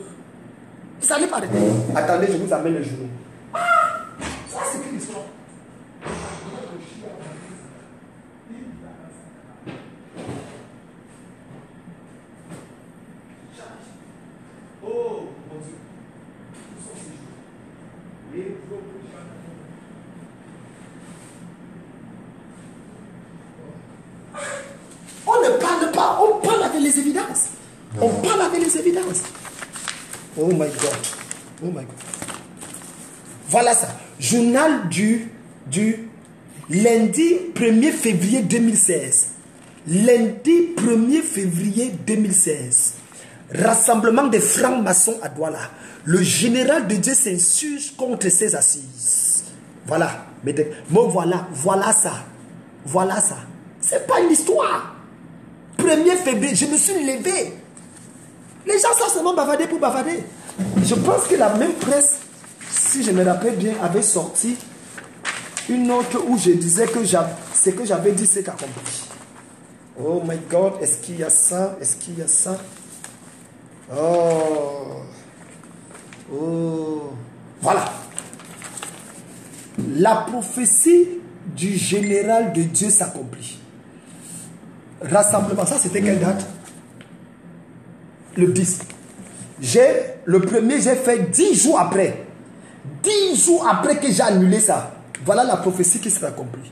Ça n'allait pas arrêter. Attendez, je vous amène les journaux. Ça, c'est l'histoire. Oh, mon Dieu. Où sont ces jours? On ne parle pas, on parle avec les évidences. On parle avec les évidences. Oh my God. Voilà ça. Journal du lundi 1er février 2016. Lundi 1er février 2016. Rassemblement des francs-maçons à Douala. Le général de Dieu s'insurge contre ses assises. Voilà. Bon, voilà ça. Voilà ça. C'est pas une histoire. 1er février, je me suis levé. Les gens sont seulement bavardés pour bavarder. Je pense que la même presse, si je me rappelle bien, avait sorti une autre où je disais que ce que j'avais dit, c'est accompli. Oh my God, est-ce qu'il y a ça? Est-ce qu'il y a ça? Oh. Oh. Voilà. La prophétie du général de Dieu s'accomplit. Rassemblement, ça c'était quelle date? Le 10. Le premier, j'ai fait 10 jours après. 10 jours après que j'ai annulé ça. Voilà la prophétie qui s'est accomplie.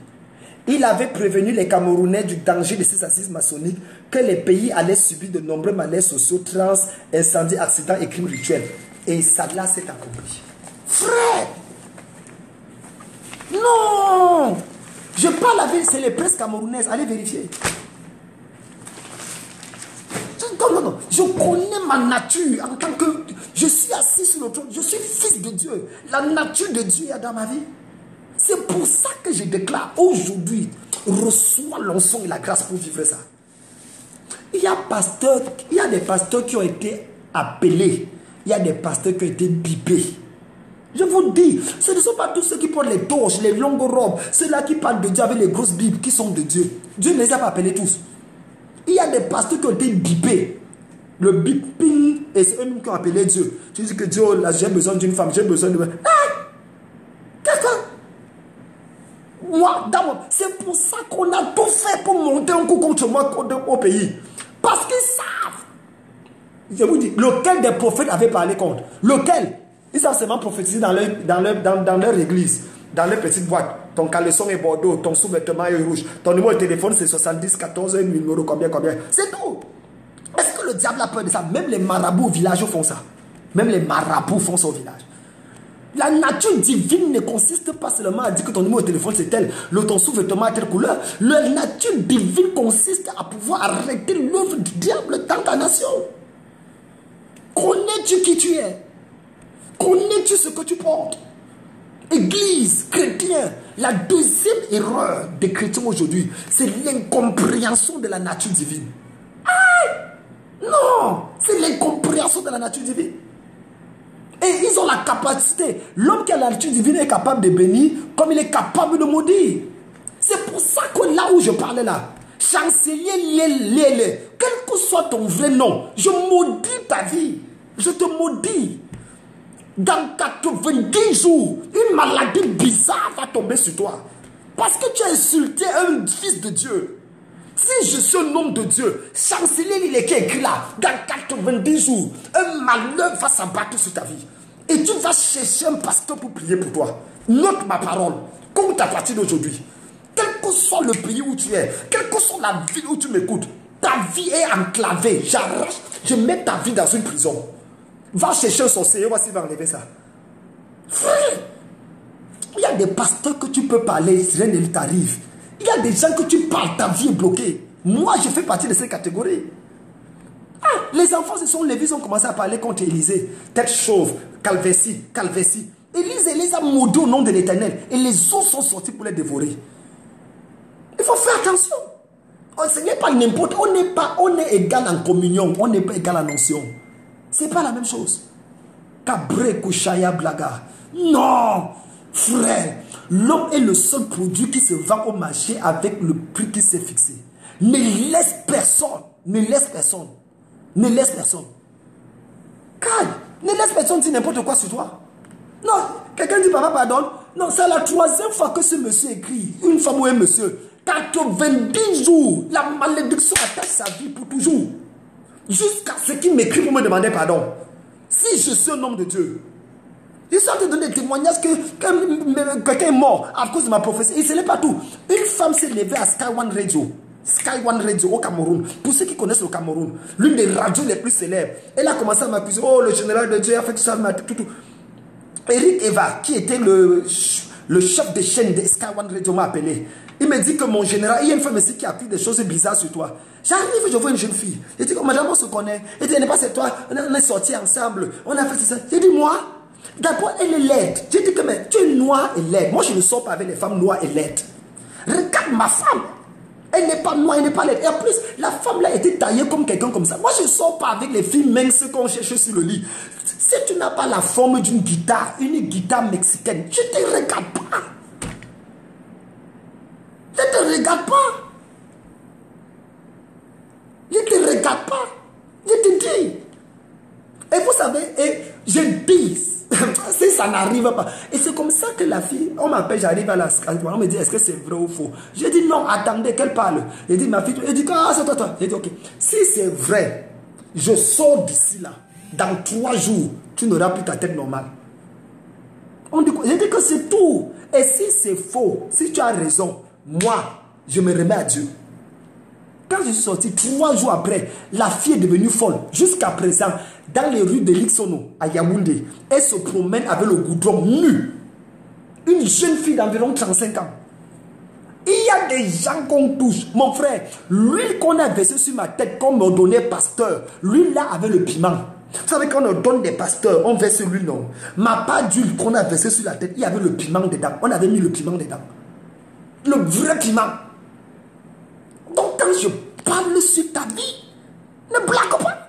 Il avait prévenu les Camerounais du danger de ces assises maçonniques, que les pays allaient subir de nombreux malaises sociaux, trans, incendies, accidents et crimes rituels. Et ça là s'est accompli. Frère! Non! Je parle avec, c'est les presses camerounaises, allez vérifier. Non. Je connais ma nature en tant que... Je suis assis sur le trône, je suis fils de Dieu. La nature de Dieu est dans ma vie. C'est pour ça que je déclare aujourd'hui, reçois l'onction et la grâce pour vivre ça. Il y a des pasteurs qui ont été appelés. Il y a des pasteurs qui ont été bipés. Je vous dis, ce ne sont pas tous ceux qui portent les torches, les longues robes, ceux-là qui parlent de Dieu avec les grosses bibles, qui sont de Dieu. Dieu ne les a pas appelés tous. Il y a des pasteurs qui ont été bipés. Le biping, et c'est eux-mêmes qui ont appelé Dieu. Tu dis que Dieu, là, j'ai besoin d'une femme, j'ai besoin de... Quelqu'un. Moi, c'est pour ça qu'on a tout fait pour monter un coup contre moi au pays. Parce qu'ils savent. Je vous dis, lequel des prophètes avait parlé contre? Lequel? Ils savent seulement prophétiser dans leur église, dans leur petite boîte. Ton caleçon est bordeaux, ton sous-vêtement est rouge, ton numéro de téléphone c'est 70 14 numéro combien. C'est tout. Est-ce que le diable a peur de ça? Même les marabouts au village font ça. Même les marabouts font ça au village. La nature divine ne consiste pas seulement à dire que ton numéro de téléphone c'est tel, ton sous-vêtement a telle couleur. La nature divine consiste à pouvoir arrêter l'œuvre du diable dans ta nation. Connais-tu qui tu es? Connais-tu ce que tu portes? Église, chrétien, la deuxième erreur des chrétiens aujourd'hui, c'est l'incompréhension de la nature divine. Aïe! Non, c'est l'incompréhension de la nature divine. Et ils ont la capacité. L'homme qui a la nature divine est capable de bénir comme il est capable de maudire. C'est pour ça que là où je parlais là, chancelier, quel que soit ton vrai nom, je maudis ta vie. Je te maudis. Dans 90 jours, une maladie bizarre va tomber sur toi. Parce que tu as insulté un fils de Dieu. Si je suis un homme de Dieu, chancelier, il est qui écrit là, dans 90 jours, un malheur va s'abattre sur ta vie. Et tu vas chercher un pasteur pour prier pour toi. Note ma parole, compte à partir d'aujourd'hui. Quel que soit le pays où tu es, quelle que soit la ville où tu m'écoutes, ta vie est enclavée. J'arrache, je mets ta vie dans une prison. Va chercher un sorcier, voici, va enlever ça. Frère, il y a des pasteurs que tu peux parler, rien ne t'arrive. Il y a des gens que tu parles, ta vie est bloquée. Moi, je fais partie de ces catégories. Les enfants se sont levés, ils ont commencé à parler contre Élisée. Tête chauve, calvétie. Élisée a maudit au nom de l'Éternel. Et les eaux sont sorties pour les dévorer. Il faut faire attention. Ce n'est pas n'importe. On est égal en communion, on n'est pas égal en onction. C'est pas la même chose. Cabré, Kouchaya, Blaga. Non, frère. L'homme est le seul produit qui se vend au marché avec le prix qui s'est fixé. Ne laisse personne. Ne laisse personne. Calme. Ne laisse personne dire n'importe quoi sur toi. Non, quelqu'un dit papa pardonne. Non, c'est la 3e fois que ce monsieur écrit. Une femme ou un monsieur. 90 jours. La malédiction attache sa vie pour toujours. Jusqu'à ce qu'il m'écrit pour me demander pardon. Si je suis un homme de Dieu. Ils sont en train de donner des témoignages que quelqu'un est mort à cause de ma prophétie. Et ce n'est pas tout. Une femme s'est levée à Sky One Radio. Sky One Radio au Cameroun. Pour ceux qui connaissent le Cameroun, l'une des radios les plus célèbres. Elle a commencé à m'accuser. Oh, le général de Dieu a fait tout ça, tout. Eric Eva, qui était le chef de chaîne de Sky One Radio, m'a appelé. Il me dit que mon général, il y a une femme ici qui a appris des choses bizarres sur toi. J'arrive, je vois une jeune fille. Je dis, madame, on se connaît. Elle dit, elle n'est pas c'est toi. On est sortis ensemble. On a fait ça. J'ai dit, moi, d'abord, elle est laide. J'ai dit que, mais tu es noire et laide. Moi, je ne sors pas avec les femmes noires et laides. Regarde ma femme. Elle n'est pas noire, elle n'est pas laide. Et en plus, la femme là était taillée comme quelqu'un comme ça. Moi, je ne sors pas avec les filles minces qu'on cherche sur le lit. Si tu n'as pas la forme d'une guitare, une guitare mexicaine, je ne te regarde pas. Je ne te regarde pas. Je ne te regarde pas. Je te dis. Et vous savez, et je dis, si ça n'arrive pas. Et c'est comme ça que la fille, on m'appelle, j'arrive à la on me dit, est-ce que c'est vrai ou faux? Je dis non, attendez qu'elle parle. Je dis, ma fille, elle dit, ah, c'est toi. Je dis, ok. Si c'est vrai, je sors d'ici là. Dans 3 jours, tu n'auras plus ta tête normale. On dit, je dis que c'est tout. Et si c'est faux, si tu as raison, moi, je me remets à Dieu. Quand je suis sorti, 3 jours après, la fille est devenue folle. Jusqu'à présent, dans les rues de Lixono, à Yaoundé, elle se promène avec le goudron nu. Une jeune fille d'environ 35 ans. Il y a des gens qu'on touche. Mon frère, l'huile qu'on a versée sur ma tête, qu'on me donnait pasteur, l'huile là avait le piment. Vous savez, quand on donne des pasteurs, on verse l'huile, non. Ma part d'huile qu'on a versée sur la tête, il y avait le piment dedans. On avait mis le piment dedans. Le vrai piment. Donc quand je parle sur ta vie, ne blague pas.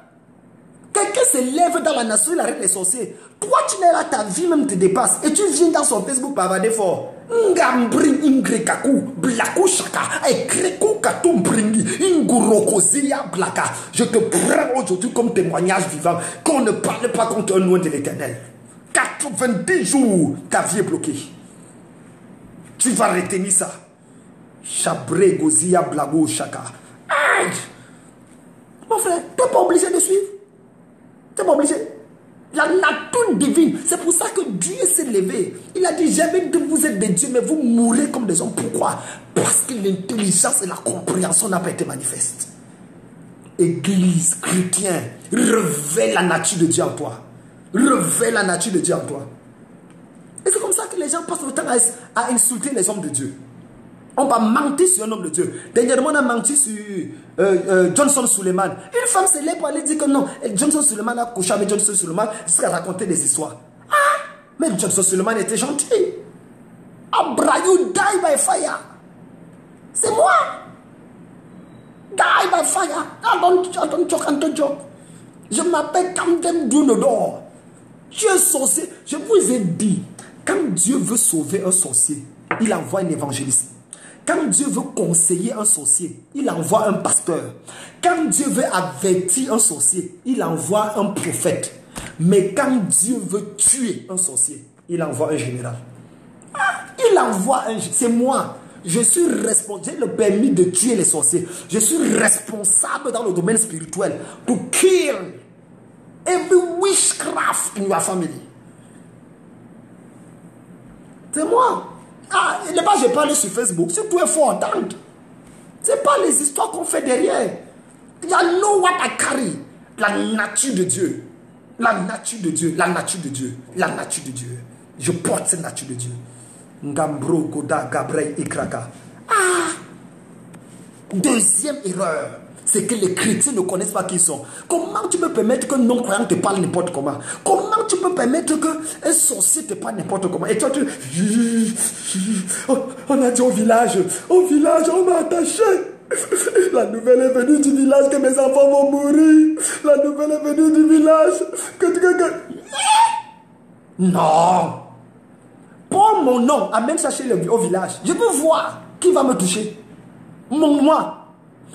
Quelqu'un se lève dans la nation, il arrête les sorciers. Toi, tu n'es là, ta vie même te dépasse. Et tu viens dans son Facebook bavarder fort. Ngambring ingrekaku, blaku shaka, ekreku katumbringi, ingurokozia blaka. Je te prends aujourd'hui comme témoignage vivant qu'on ne parle pas contre un nom de l'Éternel. 90 jours, ta vie est bloquée. Tu vas retenir ça. Chabré gozia blago shaka. Aïe! Mon frère, tu n'es pas obligé de suivre. Tu n'es pas obligé. La nature divine. C'est pour ça que Dieu s'est levé. Il a dit, j'avais dit vous êtes des dieux, mais vous mourrez comme des hommes. Pourquoi? Parce que l'intelligence et la compréhension n'ont pas été manifestes. Église, chrétien, révèle la nature de Dieu en toi. Révèle la nature de Dieu en toi. Et c'est comme ça que les gens passent le temps à insulter les hommes de Dieu. On va mentir sur un homme de Dieu. Dernièrement, on a menti sur Johnson Suleiman. Une femme se lève pour aller dire que non, Johnson Suleiman a couché avec Johnson Suleiman jusqu'à raconter des histoires. Ah, mais Johnson Suleiman était gentil. Abraham die by fire. C'est moi. Die by fire. I don't joke. Je m'appelle Kamdem Dunodor. Tu es sorcier. Je vous ai dit, quand Dieu veut sauver un sorcier, il envoie un évangéliste. Quand Dieu veut conseiller un sorcier, il envoie un pasteur. Quand Dieu veut avertir un sorcier, il envoie un prophète. Mais quand Dieu veut tuer un sorcier, il envoie un général. Il envoie un... C'est moi. Je suis responsable. J'ai le permis de tuer les sorciers. Je suis responsable dans le domaine spirituel to kill every witchcraft in your family. C'est moi. Ah, il n'est pas, je parle sur Facebook. Si tout est faux entendre. Ce n'est pas les histoires qu'on fait derrière. Il y a no what I carry. La nature de Dieu. La nature de Dieu. La nature de Dieu. La nature de Dieu. Je porte cette nature de Dieu. Ngambro, Goda, Gabriel, Ikraka. Ah! Deuxième erreur. C'est que les chrétiens ne connaissent pas qui ils sont. Comment tu peux permettre qu'un non-croyant te parle n'importe comment? Comment tu peux permettre qu'un sorcier te parle n'importe comment? Et toi, tu... On a dit au village, on m'a attaché. La nouvelle est venue du village que mes enfants vont mourir. La nouvelle est venue du village Non. Prends mon nom, amène ça au village. Je veux voir qui va me toucher. Moi.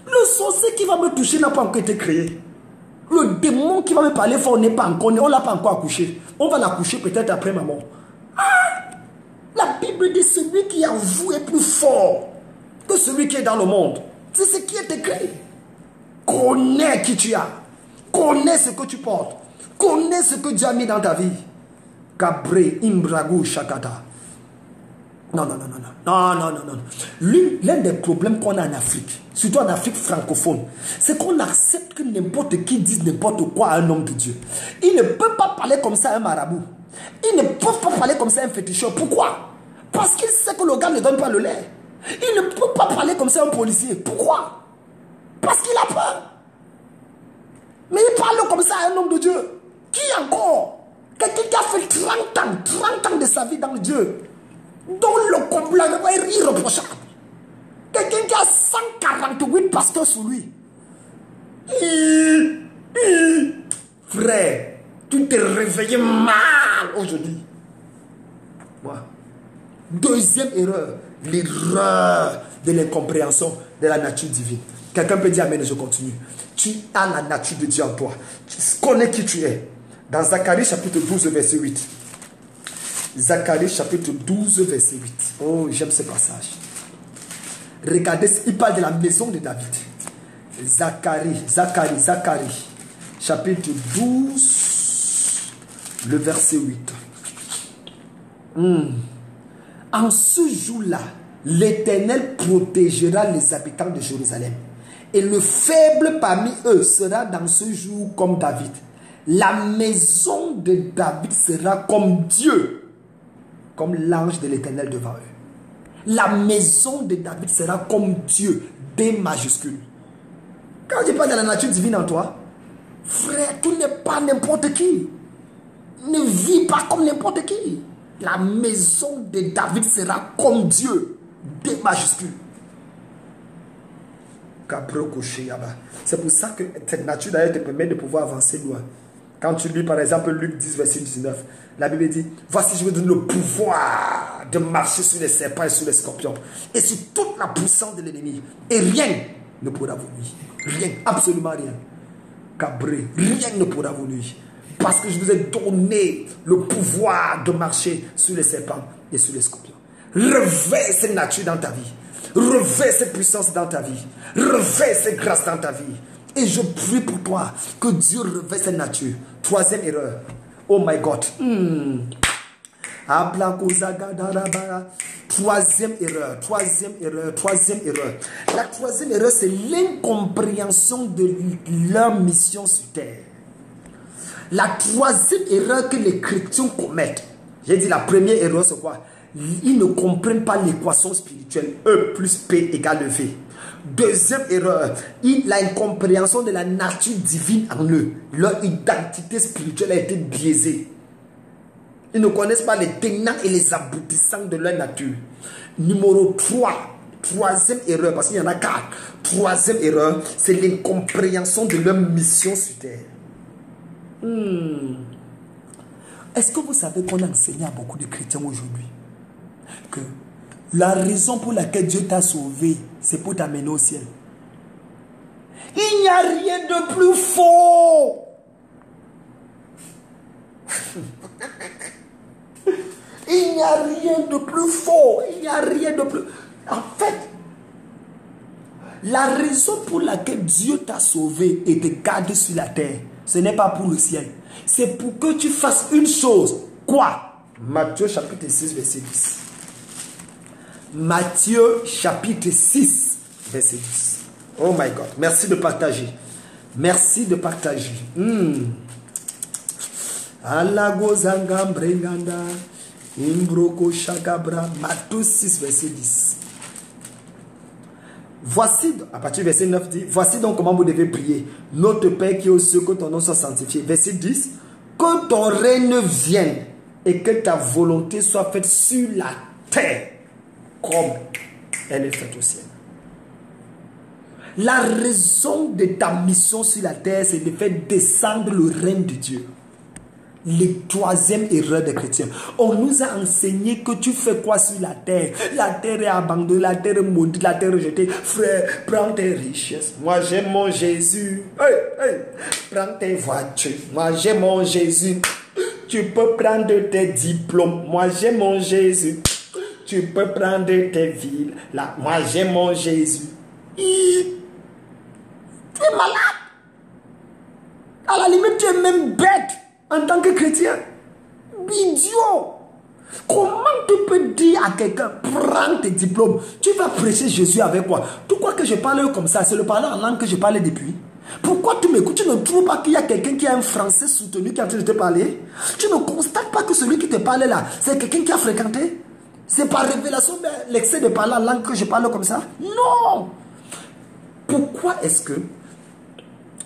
Le sorcier qui va me toucher n'a pas encore été créé. Le démon qui va me parler fort n'est pas encore, on ne l'a pas encore accouché. On va l'accoucher peut-être après ma mort. Ah! La Bible dit celui qui est en vous est plus fort que celui qui est dans le monde. C'est ce qui est écrit. Connais qui tu as. Connais ce que tu portes. Connais ce que Dieu a mis dans ta vie. Gabré, Imbragou, Shakata. Non. L'un des problèmes qu'on a en Afrique, surtout en Afrique francophone, c'est qu'on accepte que n'importe qui dise n'importe quoi à un homme de Dieu. Il ne peut pas parler comme ça à un marabout. Il ne peut pas parler comme ça à un féticheur. Pourquoi? Parce qu'il sait que le gars ne donne pas le lait. Il ne peut pas parler comme ça à un policier. Pourquoi? Parce qu'il a peur. Mais il parle comme ça à un homme de Dieu. Qui encore? Quelqu'un qui a fait 30 ans de sa vie dans Dieu, dont le combat est irréprochable. Quelqu'un qui a 148 pasteurs sous lui. Frère, tu t'es réveillé mal aujourd'hui. Voilà. Deuxième erreur, l'erreur de l'incompréhension de la nature divine. Quelqu'un peut dire amen, je continue. Tu as la nature de Dieu en toi. Tu connais qui tu es. Dans Zacharie chapitre 12 verset 8. Zacharie chapitre 12 verset 8. Oh, j'aime ce passage. Regardez, il parle de la maison de David. Zacharie chapitre 12 le verset 8. En ce jour-là, l'Éternel protégera les habitants de Jérusalem. Et le faible parmi eux sera dans ce jour comme David. La maison de David sera comme Dieu, comme l'ange de l'Éternel devant eux. La maison de David sera comme Dieu, D majuscule. Quand tu parles de la nature divine en toi, frère, tu n'es pas n'importe qui. Ne vis pas comme n'importe qui. La maison de David sera comme Dieu, D majuscule. C'est pour ça que cette nature d'ailleurs te permet de pouvoir avancer loin. Quand tu lis par exemple Luc 10 verset 19, la Bible dit: voici je vous donne le pouvoir de marcher sur les serpents et sur les scorpions et sur toute la puissance de l'ennemi, et rien ne pourra vous nuire. Rien, absolument rien. Cabré, rien ne pourra vous nuire, parce que je vous ai donné le pouvoir de marcher sur les serpents et sur les scorpions. Réveille cette nature dans ta vie. Réveille cette puissance dans ta vie. Réveille cette grâce dans ta vie. Et je prie pour toi que Dieu réveille cette nature. Troisième erreur. Oh my God. Troisième erreur. La troisième erreur, c'est l'incompréhension de leur mission sur terre. La troisième erreur que les chrétiens commettent. J'ai dit la première erreur, c'est quoi? Ils ne comprennent pas l'équation spirituelle. E plus P égale V. Deuxième erreur, il a une compréhension de la nature divine en eux. Leur identité spirituelle a été biaisée. Ils ne connaissent pas les tenants et les aboutissants de leur nature. Numéro 3, troisième erreur, parce qu'il y en a 4. Troisième erreur, c'est l'incompréhension de leur mission sur terre. Est-ce que vous savez qu'on a enseigné à beaucoup de chrétiens aujourd'hui que la raison pour laquelle Dieu t'a sauvé, c'est pour t'amener au ciel? Il n'y a rien de plus faux. Il n'y a rien de plus faux. Il n'y a rien de plus... En fait, la raison pour laquelle Dieu t'a sauvé et te garde sur la terre, ce n'est pas pour le ciel. C'est pour que tu fasses une chose. Quoi? Matthieu chapitre 6, verset 10. Matthieu chapitre 6, verset 10. Oh my God. Merci de partager. Merci de partager. Matthieu 6, verset 10. Voici, à partir du verset 9 dit, voici donc comment vous devez prier. Notre Père qui est aux cieux, que ton nom soit sanctifié. Verset 10, que ton règne vienne et que ta volonté soit faite sur la terre comme elle est faite au ciel. La raison de ta mission sur la terre, c'est de faire descendre le règne de Dieu. Les troisième erreur des chrétiens. On nous a enseigné que tu fais quoi sur la terre? La terre est abandonnée, la terre est maudite, la terre est rejetée. Frère, prends tes richesses. Moi j'ai mon Jésus. Hey, hey. Prends tes voitures. Moi j'ai mon Jésus. Tu peux prendre tes diplômes. Moi j'ai mon Jésus. Tu peux prendre tes villes. Là, moi j'ai mon Jésus. Tu es malade. À la limite, tu es même bête. En tant que chrétien, idiot. Comment tu peux dire à quelqu'un, prends tes diplômes, tu vas prêcher Jésus avec quoi? Tu crois que je parle comme ça? C'est le parler en langue que je parlais depuis. Pourquoi tu m'écoutes? Tu ne trouves pas qu'il y a quelqu'un qui a un français soutenu qui est en train de te parler? Tu ne constates pas que celui qui te parle là, c'est quelqu'un qui a fréquenté? C'est par révélation, mais l'excès de parler en langue que je parle comme ça? Non. Pourquoi est-ce que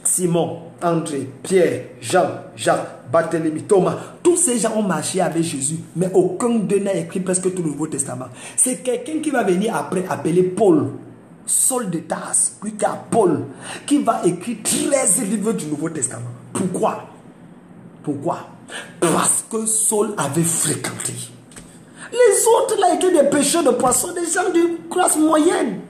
Simon, André, Pierre, Jean, Jacques, Barthélemy, Thomas, tous ces gens ont marché avec Jésus, mais aucun d'eux n'a écrit presque tout le Nouveau Testament? C'est quelqu'un qui va venir après appeler Paul, Saul de Tarse, plus qu'à Paul, qui va écrire 13 livres du Nouveau Testament. Pourquoi? Pourquoi? Parce que Saul avait fréquenté. Les autres là étaient des pêcheurs de poissons, des gens de classe moyenne.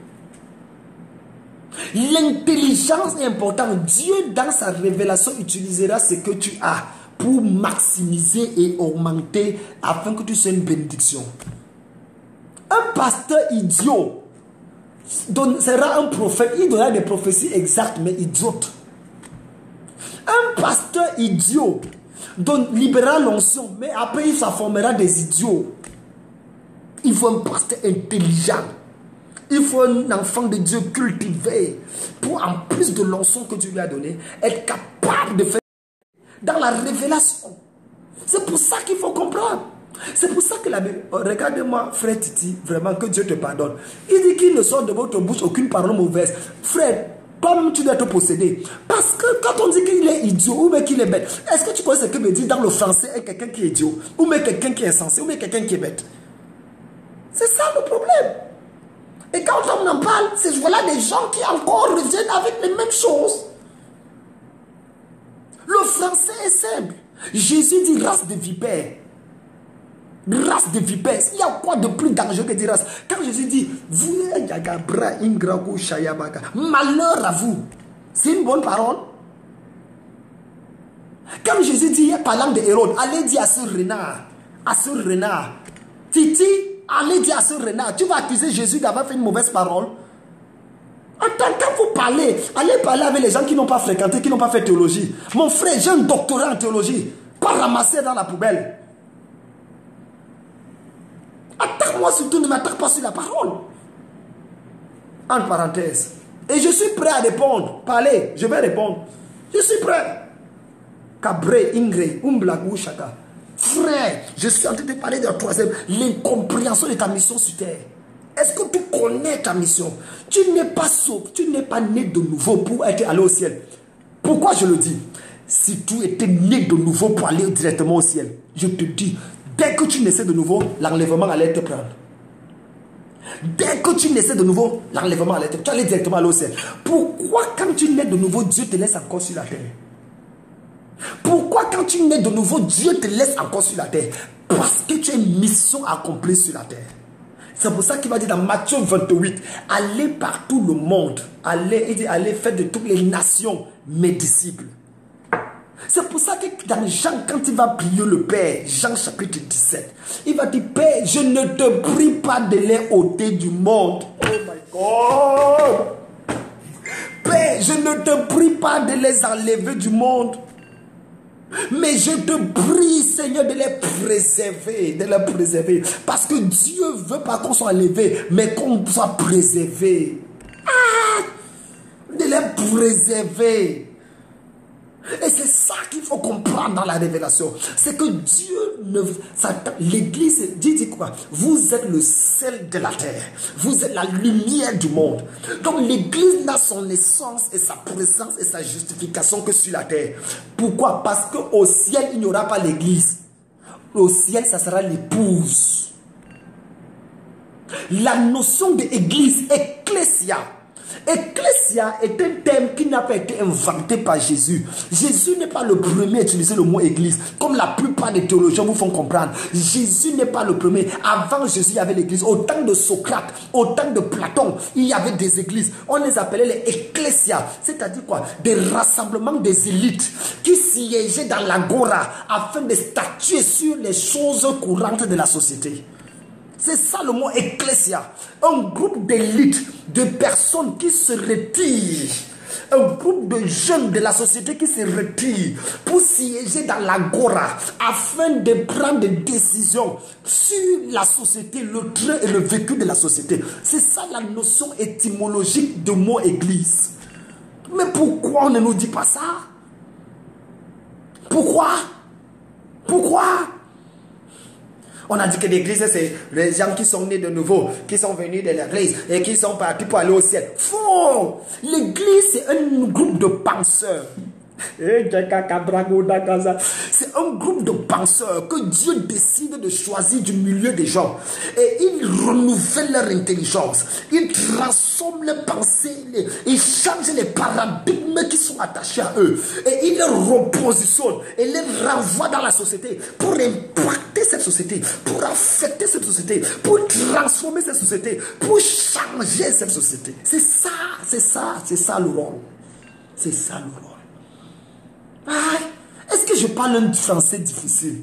L'intelligence est importante. Dieu, dans sa révélation, utilisera ce que tu as pour maximiser et augmenter afin que tu sois une bénédiction. Un pasteur idiot sera un prophète. Il donnera des prophéties exactes, mais idiotes. Un pasteur idiot libérera l'onction, mais après il s'informera des idiots. Il faut un pasteur intelligent. Il faut un enfant de Dieu cultivé pour, en plus de l'onction que Dieu lui a donné, être capable de faire dans la révélation. C'est pour ça qu'il faut comprendre. C'est pour ça que la Bible, regardez-moi, frère Titi, vraiment que Dieu te pardonne. Il dit qu'il ne sort de votre bouche aucune parole mauvaise. Frère, toi-même tu dois te posséder. Parce que quand on dit qu'il est idiot ou bien qu'il est bête, est-ce que tu connais ce que me dit dans le français est quelqu'un qui est idiot, ou bien quelqu'un qui est insensé, ou bien quelqu'un qui est bête? C'est ça le problème. Et quand on en parle, c'est voilà des gens qui encore reviennent avec les mêmes choses. Le français est simple. Jésus dit race de vipères. Race de vipères. Il y a quoi de plus dangereux que dire race? Quand Jésus dit, vous, malheur à vous. C'est une bonne parole. Quand Jésus dit, parlant de Hérode, allez dire à ce renard, Titi, allez dire à ce renard, tu vas accuser Jésus d'avoir fait une mauvaise parole. Attends, quand vous parlez, allez parler avec les gens qui n'ont pas fréquenté, qui n'ont pas fait théologie. Mon frère, j'ai un doctorat en théologie. Pas ramasser dans la poubelle. Attaque-moi surtout, ne m'attaque pas sur la parole. Entre parenthèses. Et je suis prêt à répondre. Parlez, je vais répondre. Je suis prêt. Cabré, Ingrid, Umblagou, Chaka. Frère, je suis en train de parler de la troisième, l'incompréhension de ta mission sur terre. Est-ce que tu connais ta mission? Tu n'es pas sauvé, tu n'es pas né de nouveau pour être allé au ciel. Pourquoi je le dis? Si tu étais né de nouveau pour aller directement au ciel, je te dis, dès que tu naissais de nouveau, l'enlèvement allait te prendre. Dès que tu naissais de nouveau, l'enlèvement allait te prendre. Tu allais directement aller au ciel. Pourquoi quand tu nais de nouveau, Dieu te laisse encore sur la terre? Pourquoi quand tu nais de nouveau, Dieu te laisse encore sur la terre? Parce que tu as une mission à accomplir sur la terre. C'est pour ça qu'il va dire dans Matthieu 28, allez par tout le monde, allez faire de toutes les nations mes disciples. C'est pour ça que dans Jean, quand il va prier le Père, Jean chapitre 17, il va dire, Père, je ne te prie pas de les ôter du monde. Oh my God! Père, je ne te prie pas de les enlever du monde. Mais je te prie, Seigneur, de les préserver, Parce que Dieu veut pas qu'on soit enlevé, mais qu'on soit préservé. De les préserver. Et c'est ça qu'il faut comprendre dans la révélation. C'est que Dieu ne... L'église dit quoi? Vous êtes le sel de la terre. Vous êtes la lumière du monde. Donc l'église n'a son essence et sa présence et sa justification que sur la terre. Pourquoi? Parce qu'au ciel, il n'y aura pas l'église. Au ciel, ça sera l'épouse. La notion d'église, ecclésia. Ecclésia est un terme qui n'a pas été inventé par Jésus. Jésus n'est pas le premier à utiliser le mot église, comme la plupart des théologiens vous font comprendre. Jésus n'est pas le premier. Avant Jésus, il y avait l'église. Au temps de Socrate, au temps de Platon, il y avait des églises. On les appelait les ecclésias, c'est-à-dire quoi? Des rassemblements des élites qui siégeaient dans l'agora afin de statuer sur les choses courantes de la société. C'est ça le mot ecclésia. Un groupe d'élite, de personnes qui se retirent. Un groupe de jeunes de la société qui se retirent pour siéger dans l'agora afin de prendre des décisions sur la société, le train et le vécu de la société. C'est ça la notion étymologique du mot église. Mais pourquoi on ne nous dit pas ça? Pourquoi? On a dit que l'église, c'est les gens qui sont nés de nouveau, qui sont venus de l'église et qui sont partis pour aller au ciel. Faux! L'église, c'est un groupe de penseurs. C'est un groupe de penseurs que Dieu décide de choisir du milieu des gens. Et il renouvelle leur intelligence. Il transforme leurs pensées. Il change les paradigmes qui sont attachés à eux. Et il les repositionne et les renvoie dans la société pour impacter cette société, pour affecter cette société, pour transformer cette société, pour changer cette société. C'est ça le rôle. C'est ça le rôle. Est-ce que je parle un français difficile?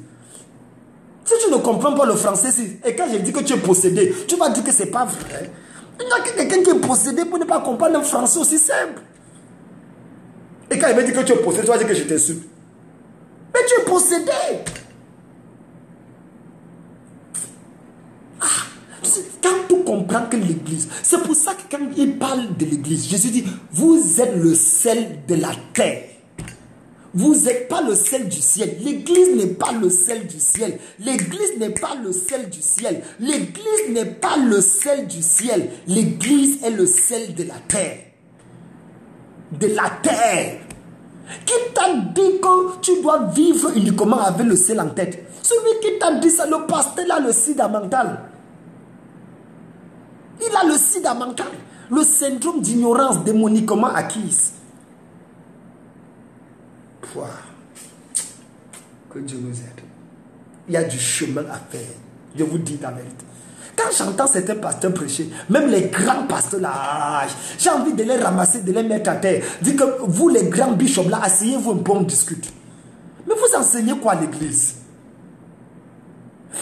Si tu ne comprends pas le français, et quand je dis que tu es possédé, tu vas dire que ce n'est pas vrai. Il n'y a que quelqu'un qui est possédé pour ne pas comprendre un français aussi simple. Et quand il me dit que tu es possédé, tu vas dire que je t'insulte. Mais tu es possédé. Quand tu comprends que l'église, c'est pour ça que quand il parle de l'église, Jésus dit, vous êtes le sel de la terre. Vous n'êtes pas le sel du ciel. L'église n'est pas le sel du ciel. L'église n'est pas le sel du ciel. L'église n'est pas le sel du ciel. L'église est le sel de la terre. De la terre. Qui t'a dit que tu dois vivre uniquement avec le sel en tête? Celui qui t'a dit ça, le pasteur a le sida mental. Il a le sida mental. Le syndrome d'ignorance démoniquement acquise. Que Dieu nous aide. Il y a du chemin à faire. Je vous dis la vérité. Quand j'entends certains pasteurs prêcher, même les grands pasteurs là, j'ai envie de les ramasser, de les mettre à terre. Dire que vous les grands bishops là, asseyez-vous un peu, on discute. Mais vous enseignez quoi à l'église?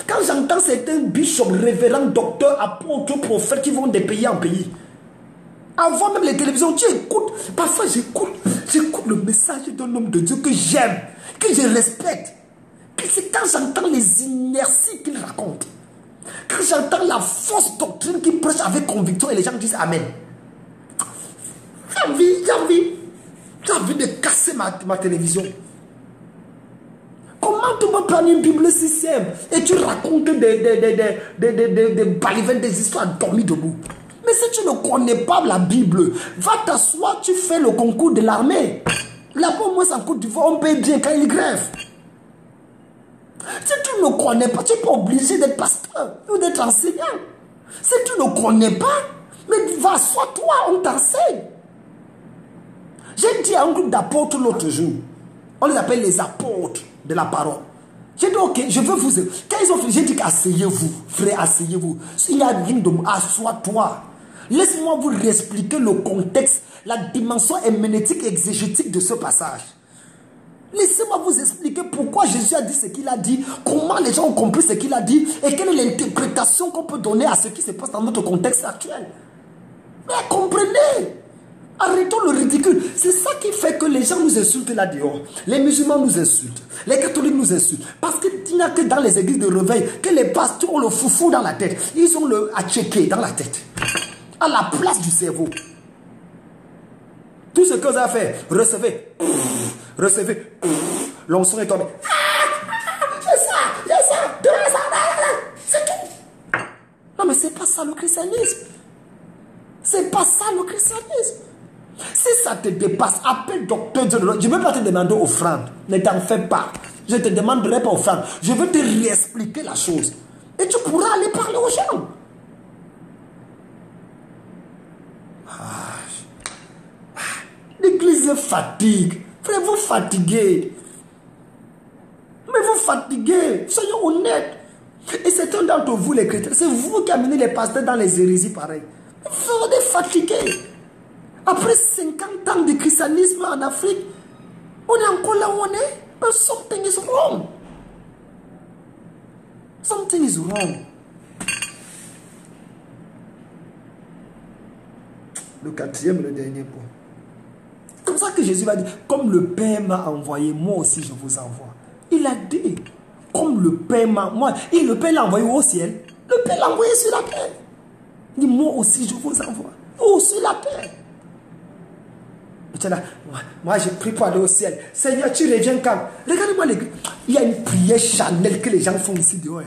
Quand j'entends certains bishops, révérends, docteurs, apôtres, prophètes qui vont de pays en pays, avant même les télévisions, tu écoutes. Parfois j'écoute le message d'un homme de Dieu que j'aime, que je respecte. C'est quand j'entends les inerties qu'il raconte, quand j'entends la fausse doctrine qu'il prêche avec conviction et les gens disent Amen. J'ai envie de casser ma télévision. Comment tu peux prendre une Bible si simple et tu racontes des balivernes, des histoires dormies debout? Mais si tu ne connais pas la Bible, va t'asseoir, tu fais le concours de l'armée. Là-bas, au moins, en Côte d'Ivoire, on paye bien quand il grève. Si tu ne connais pas, tu n'es pas obligé d'être pasteur ou d'être enseignant. Si tu ne connais pas, mais va asseoir-toi, on t'enseigne. J'ai dit à un groupe d'apôtres l'autre jour, on les appelle les apôtres de la parole. J'ai dit, ok, je veux vous... Quand ils ont fait, j'ai dit asseyez-vous, frère, asseyez-vous. Il n'y a rien de... Assois-toi. Laisse-moi vous expliquer le contexte, la dimension herméneutique et exégétique de ce passage. Laissez-moi vous expliquer pourquoi Jésus a dit ce qu'il a dit, comment les gens ont compris ce qu'il a dit et quelle est l'interprétation qu'on peut donner à ce qui se passe dans notre contexte actuel. Mais comprenez, arrêtons le ridicule. C'est ça qui fait que les gens nous insultent là dehors. Les musulmans nous insultent, les catholiques nous insultent. Parce qu'il n'y a que dans les églises de réveil que les pasteurs ont le foufou dans la tête. Ils ont le atchéké dans la tête, à la place du cerveau. Tout ce que vous avez fait, recevez, l'onction est tombée. C'est tout. Non mais c'est pas ça le christianisme. C'est pas ça le christianisme. Si ça te dépasse, appelle docteur Dieu. Je ne vais pas te demander offrande. Ne t'en fais pas. Je ne te demanderai pas offrande. Je veux te réexpliquer la chose. Et tu pourras aller parler aux gens. L'église fatigue. Frère, vous fatiguez. Mais vous fatiguez. Soyons honnêtes. Et certains d'entre vous, les chrétiens, c'est vous qui amenez les pasteurs dans les hérésies pareilles. Vous êtes fatigués. Après 50 ans de christianisme en Afrique, on est encore là où on est. But something is wrong. Something is wrong. Le quatrième et le dernier point. C'est comme ça que Jésus va dire, comme le Père m'a envoyé, moi aussi je vous envoie. Il a dit, comme le Père m'a... Et le Père l'a envoyé au ciel. Le Père l'a envoyé sur la terre. Il dit, moi aussi je vous envoie. Oh, sur la terre. Là, moi j'ai pris pour aller au ciel. Seigneur, tu reviens quand? Regardez-moi, il y a une prière charnelle que les gens font ici dehors.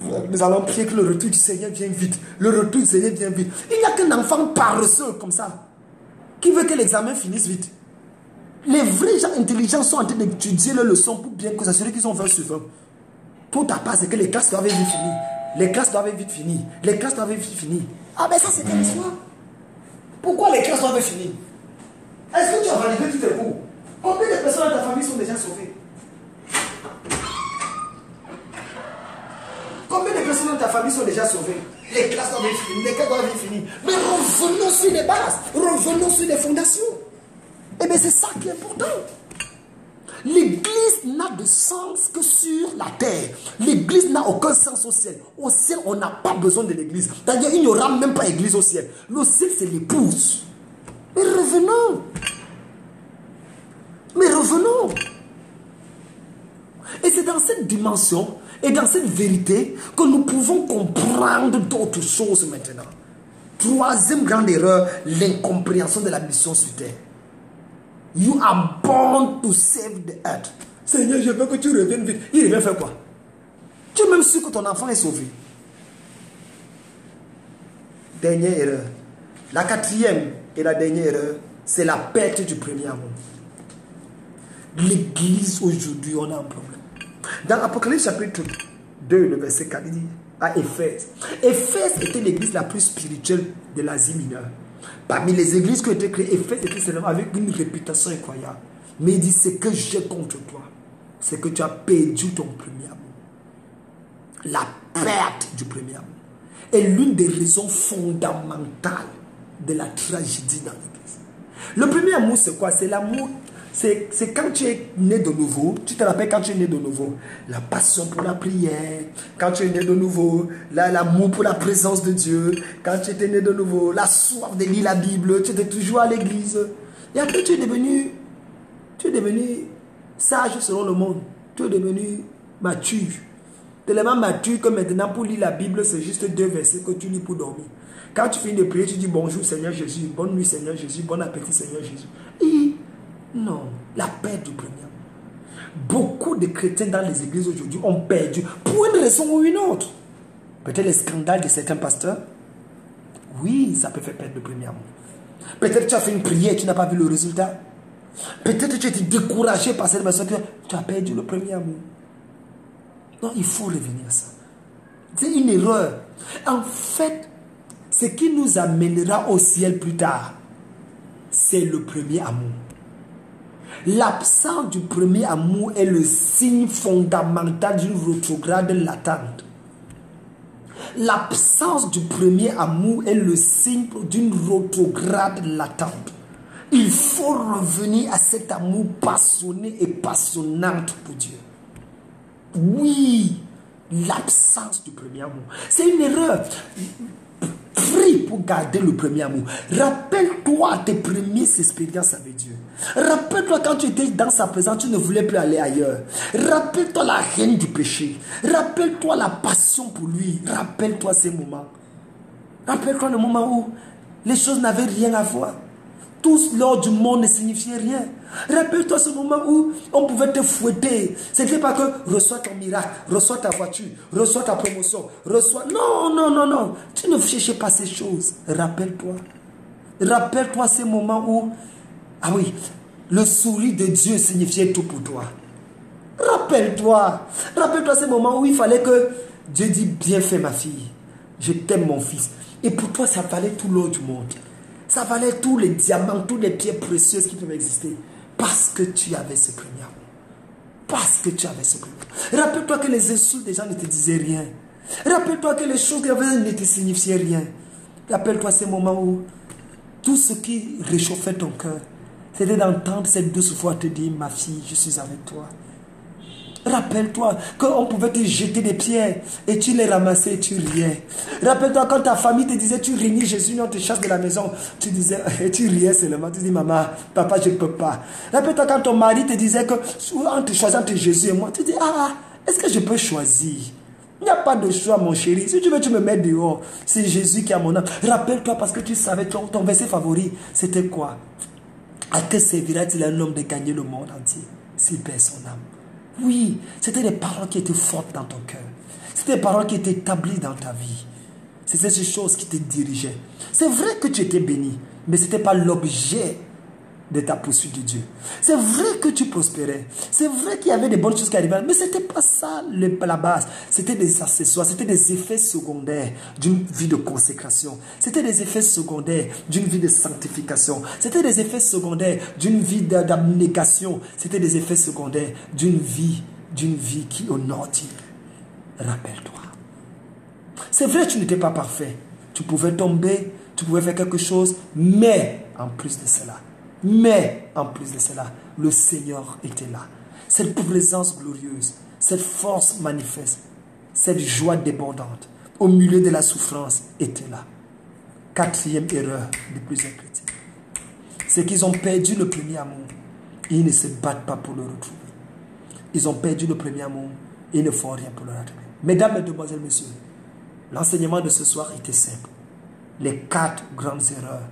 Nous allons prier que le retour du Seigneur vienne vite. Le retour du Seigneur vienne vite. Il n'y a qu'un enfant paresseux comme ça qui veut que l'examen finisse vite. Les vrais gens intelligents sont en train d'étudier les leçons pour bien s'assurer qu'ils ont fait suivant. Pour ta part, c'est que les classes doivent vite finir. Les classes doivent vite finir. Les classes doivent vite finir. Ah ben ça c'est quelle histoire? Pourquoi les classes doivent finir? Est-ce que tu as validé tous tes cours? Combien de personnes dans ta famille sont déjà sauvées? Combien de personnes dans ta famille sont déjà sauvées? Les classes doivent être finies, les classes doivent être finies. Mais revenons sur les bases, revenons sur les fondations. Et bien c'est ça qui est important. L'église n'a de sens que sur la terre. L'église n'a aucun sens au ciel. Au ciel, on n'a pas besoin de l'église. D'ailleurs, il n'y aura même pas église au ciel. Le ciel, c'est l'épouse. Mais revenons. Mais revenons. Et c'est dans cette dimension et dans cette vérité que nous pouvons comprendre d'autres choses maintenant. Troisième grande erreur, l'incompréhension de la mission sur terre. You are born to save the earth. Seigneur, je veux que tu reviennes vite. Il revient faire quoi? Tu es même sûr que ton enfant est sauvé. Dernière erreur. La quatrième et la dernière erreur, c'est la perte du premier amour. L'église aujourd'hui, on a un problème. Dans Apocalypse chapitre 2, le verset 4, il dit à Éphèse. Éphèse était l'église la plus spirituelle de l'Asie mineure. Parmi les églises qui ont été créées, Éphèse était seulement avec une réputation incroyable. Mais il dit, ce que j'ai contre toi, c'est que tu as perdu ton premier amour. La perte du premier amour est l'une des raisons fondamentales de la tragédie dans l'église. Le premier amour, c'est quoi? C'est l'amour. C'est quand tu es né de nouveau. Tu te rappelles quand tu es né de nouveau? La passion pour la prière. Quand tu es né de nouveau, l'amour pour la présence de Dieu. Quand tu étais né de nouveau, la soif de lire la Bible. Tu étais toujours à l'église. Et après tu es devenu sage selon le monde. Tu es devenu mature. Tellement mature que maintenant pour lire la Bible, c'est juste 2 versets que tu lis pour dormir. Quand tu finis de prier, tu dis bonjour Seigneur Jésus, bonne nuit Seigneur Jésus, bon appétit Seigneur Jésus. Et non, la perte du premier amour. Beaucoup de chrétiens dans les églises aujourd'hui ont perdu pour une raison ou une autre. Peut-être les scandales de certains pasteurs. Oui, ça peut faire perdre le premier amour. Peut-être que tu as fait une prière et tu n'as pas vu le résultat. Peut-être que tu as été découragé par cette personne que tu as perdu le premier amour. Non, il faut revenir à ça. C'est une erreur. En fait, ce qui nous amènera au ciel plus tard, c'est le premier amour. L'absence du premier amour est le signe fondamental d'une rétrograde latente. L'absence du premier amour est le signe d'une rétrograde latente. Il faut revenir à cet amour passionné et passionnant pour Dieu. Oui, l'absence du premier amour. C'est une erreur. Prie pour garder le premier amour. Rappelle-toi tes premières expériences avec Dieu. Rappelle-toi quand tu étais dans sa présence, tu ne voulais plus aller ailleurs. Rappelle-toi la haine du péché. Rappelle-toi la passion pour lui. Rappelle-toi ces moments. Rappelle-toi le moment où les choses n'avaient rien à voir. Tout l'or du monde ne signifiait rien. Rappelle-toi ce moment où on pouvait te fouetter. Ce n'était pas que reçois ton miracle, reçois ta voiture, reçois ta promotion, reçois... Non, non, non, non. Tu ne cherchais pas ces choses. Rappelle-toi. Rappelle-toi ces moments où... Ah oui, le sourire de Dieu signifiait tout pour toi. Rappelle-toi. Rappelle-toi ces moments où il fallait que Dieu dit, bien fait ma fille. Je t'aime mon fils. Et pour toi, ça valait tout l'or du monde. Ça valait tous les diamants, toutes les pierres précieuses qui peuvent exister. Parce que tu avais ce premier amour. Parce que tu avais ce premier amour. Rappelle-toi que les insultes des gens ne te disaient rien. Rappelle-toi que les choses qu'il y avait ne te signifiaient rien. Rappelle-toi ces moments où tout ce qui réchauffait ton cœur, c'était d'entendre cette douce voix te dire, ma fille, je suis avec toi. Rappelle-toi qu'on pouvait te jeter des pierres et tu les ramassais et tu riais. Rappelle-toi quand ta famille te disait tu réunis Jésus, on te chasse de la maison. Tu disais, et tu riais seulement. Tu dis maman, papa, je ne peux pas. Rappelle-toi quand ton mari te disait que en te choisissant entre Jésus et moi, tu dis est-ce que je peux choisir? Il n'y a pas de choix mon chéri. Si tu veux, tu me mets dehors. C'est Jésus qui a mon âme. Rappelle-toi parce que tu savais ton verset favori, c'était quoi? À que servira-t-il un homme de gagner le monde entier s'il perd son âme? Oui, c'était des paroles qui étaient fortes dans ton cœur. C'était des paroles qui étaient établies dans ta vie. C'était ces choses qui te dirigeaient. C'est vrai que tu étais béni, mais ce n'était pas l'objet de ta poursuite de Dieu. C'est vrai que tu prospérais. C'est vrai qu'il y avait des bonnes choses qui arrivaient, mais ce n'était pas ça la base. C'était des accessoires, c'était des effets secondaires d'une vie de consécration. C'était des effets secondaires d'une vie de sanctification. C'était des effets secondaires d'une vie d'abnégation. C'était des effets secondaires d'une vie qui honore Dieu. Rappelle-toi. C'est vrai que tu n'étais pas parfait. Tu pouvais tomber, tu pouvais faire quelque chose, mais en plus de cela, le Seigneur était là. Cette présence glorieuse, cette force manifeste, cette joie débordante, au milieu de la souffrance, était là. Quatrième erreur de plusieurs chrétiens, c'est qu'ils ont perdu le premier amour et ils ne se battent pas pour le retrouver. Ils ont perdu le premier amour et ils ne font rien pour le retrouver. Mesdames, mesdemoiselles, messieurs, l'enseignement de ce soir était simple. Les 4 grandes erreurs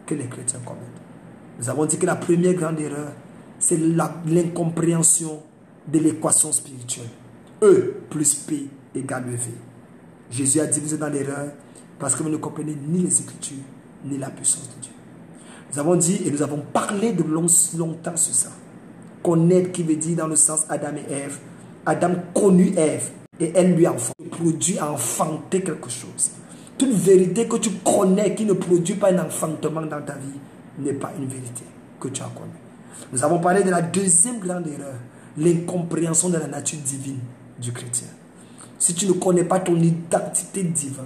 que les chrétiens commettent. Nous avons dit que la première grande erreur, c'est l'incompréhension de l'équation spirituelle. E plus P égale V. Jésus a dit, vous êtes dans l'erreur parce que vous ne comprenez ni les Écritures, ni la puissance de Dieu. Nous avons dit et nous avons parlé de longtemps sur ça. Connaître qui veut dire dans le sens Adam et Ève. Adam connut Ève et elle lui a produit à enfanter quelque chose. Toute vérité que tu connais qui ne produit pas un enfantement dans ta vie n'est pas une vérité que tu as connue. Nous avons parlé de la deuxième grande erreur, l'incompréhension de la nature divine du chrétien. Si tu ne connais pas ton identité divine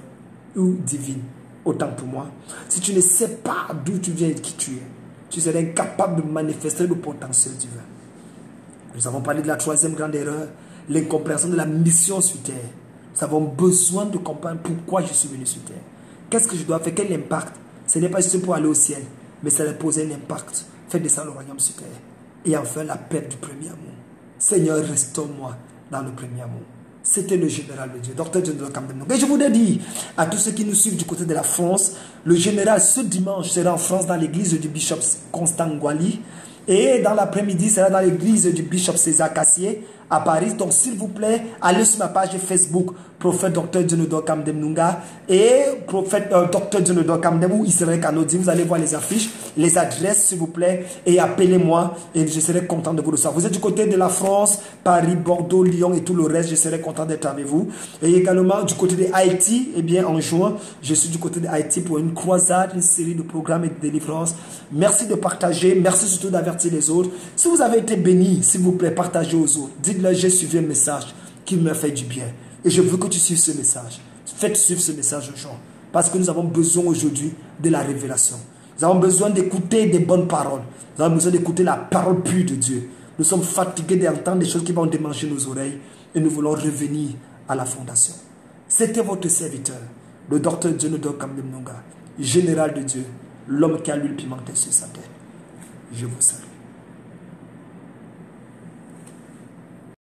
ou divine, autant pour moi, si tu ne sais pas d'où tu viens et qui tu es, tu serais incapable de manifester le potentiel divin. Nous avons parlé de la troisième grande erreur, l'incompréhension de la mission sur terre. Nous avons besoin de comprendre pourquoi je suis venu sur terre. Qu'est-ce que je dois faire? Quel impact? Ce n'est pas juste pour aller au ciel, mais ça va poser un impact. Faire descendre le royaume sur terre. Et enfin, la perte du premier amour. Seigneur, restaure-moi dans le premier amour. C'était le général de Dieu, Dr. John Camden. Et je voudrais dire à tous ceux qui nous suivent du côté de la France, le général ce dimanche sera en France dans l'église du bishop Constant Ngouali. Et dans l'après-midi, sera dans l'église du bishop César Cassier à Paris. Donc, s'il vous plaît, allez sur ma page Facebook, prophète Dr. Djenoudo Kamdem Nunga et prophète Dr. Djenoudo Kamdem ou Israël Kanodi. Vous allez voir les affiches, les adresses, s'il vous plaît, et appelez-moi et je serai content de vous recevoir. Vous êtes du côté de la France, Paris, Bordeaux, Lyon et tout le reste, je serai content d'être avec vous. Et également du côté de Haïti, eh bien, en juin, je suis du côté de Haïti pour une croisade, une série de programmes et de délivrances. Merci de partager, merci surtout d'avertir les autres. Si vous avez été béni, s'il vous plaît, partagez aux autres. Dites-leur, j'ai suivi un message qui me fait du bien. Et je veux que tu suives ce message. Faites suivre ce message aux gens. Parce que nous avons besoin aujourd'hui de la révélation. Nous avons besoin d'écouter des bonnes paroles. Nous avons besoin d'écouter la parole pure de Dieu. Nous sommes fatigués d'entendre des choses qui vont démanger nos oreilles. Et nous voulons revenir à la fondation. C'était votre serviteur, le docteur Djenoudo Kamdem Nunga, général de Dieu, l'homme qui a l'huile pimentée sur sa tête. Je vous salue.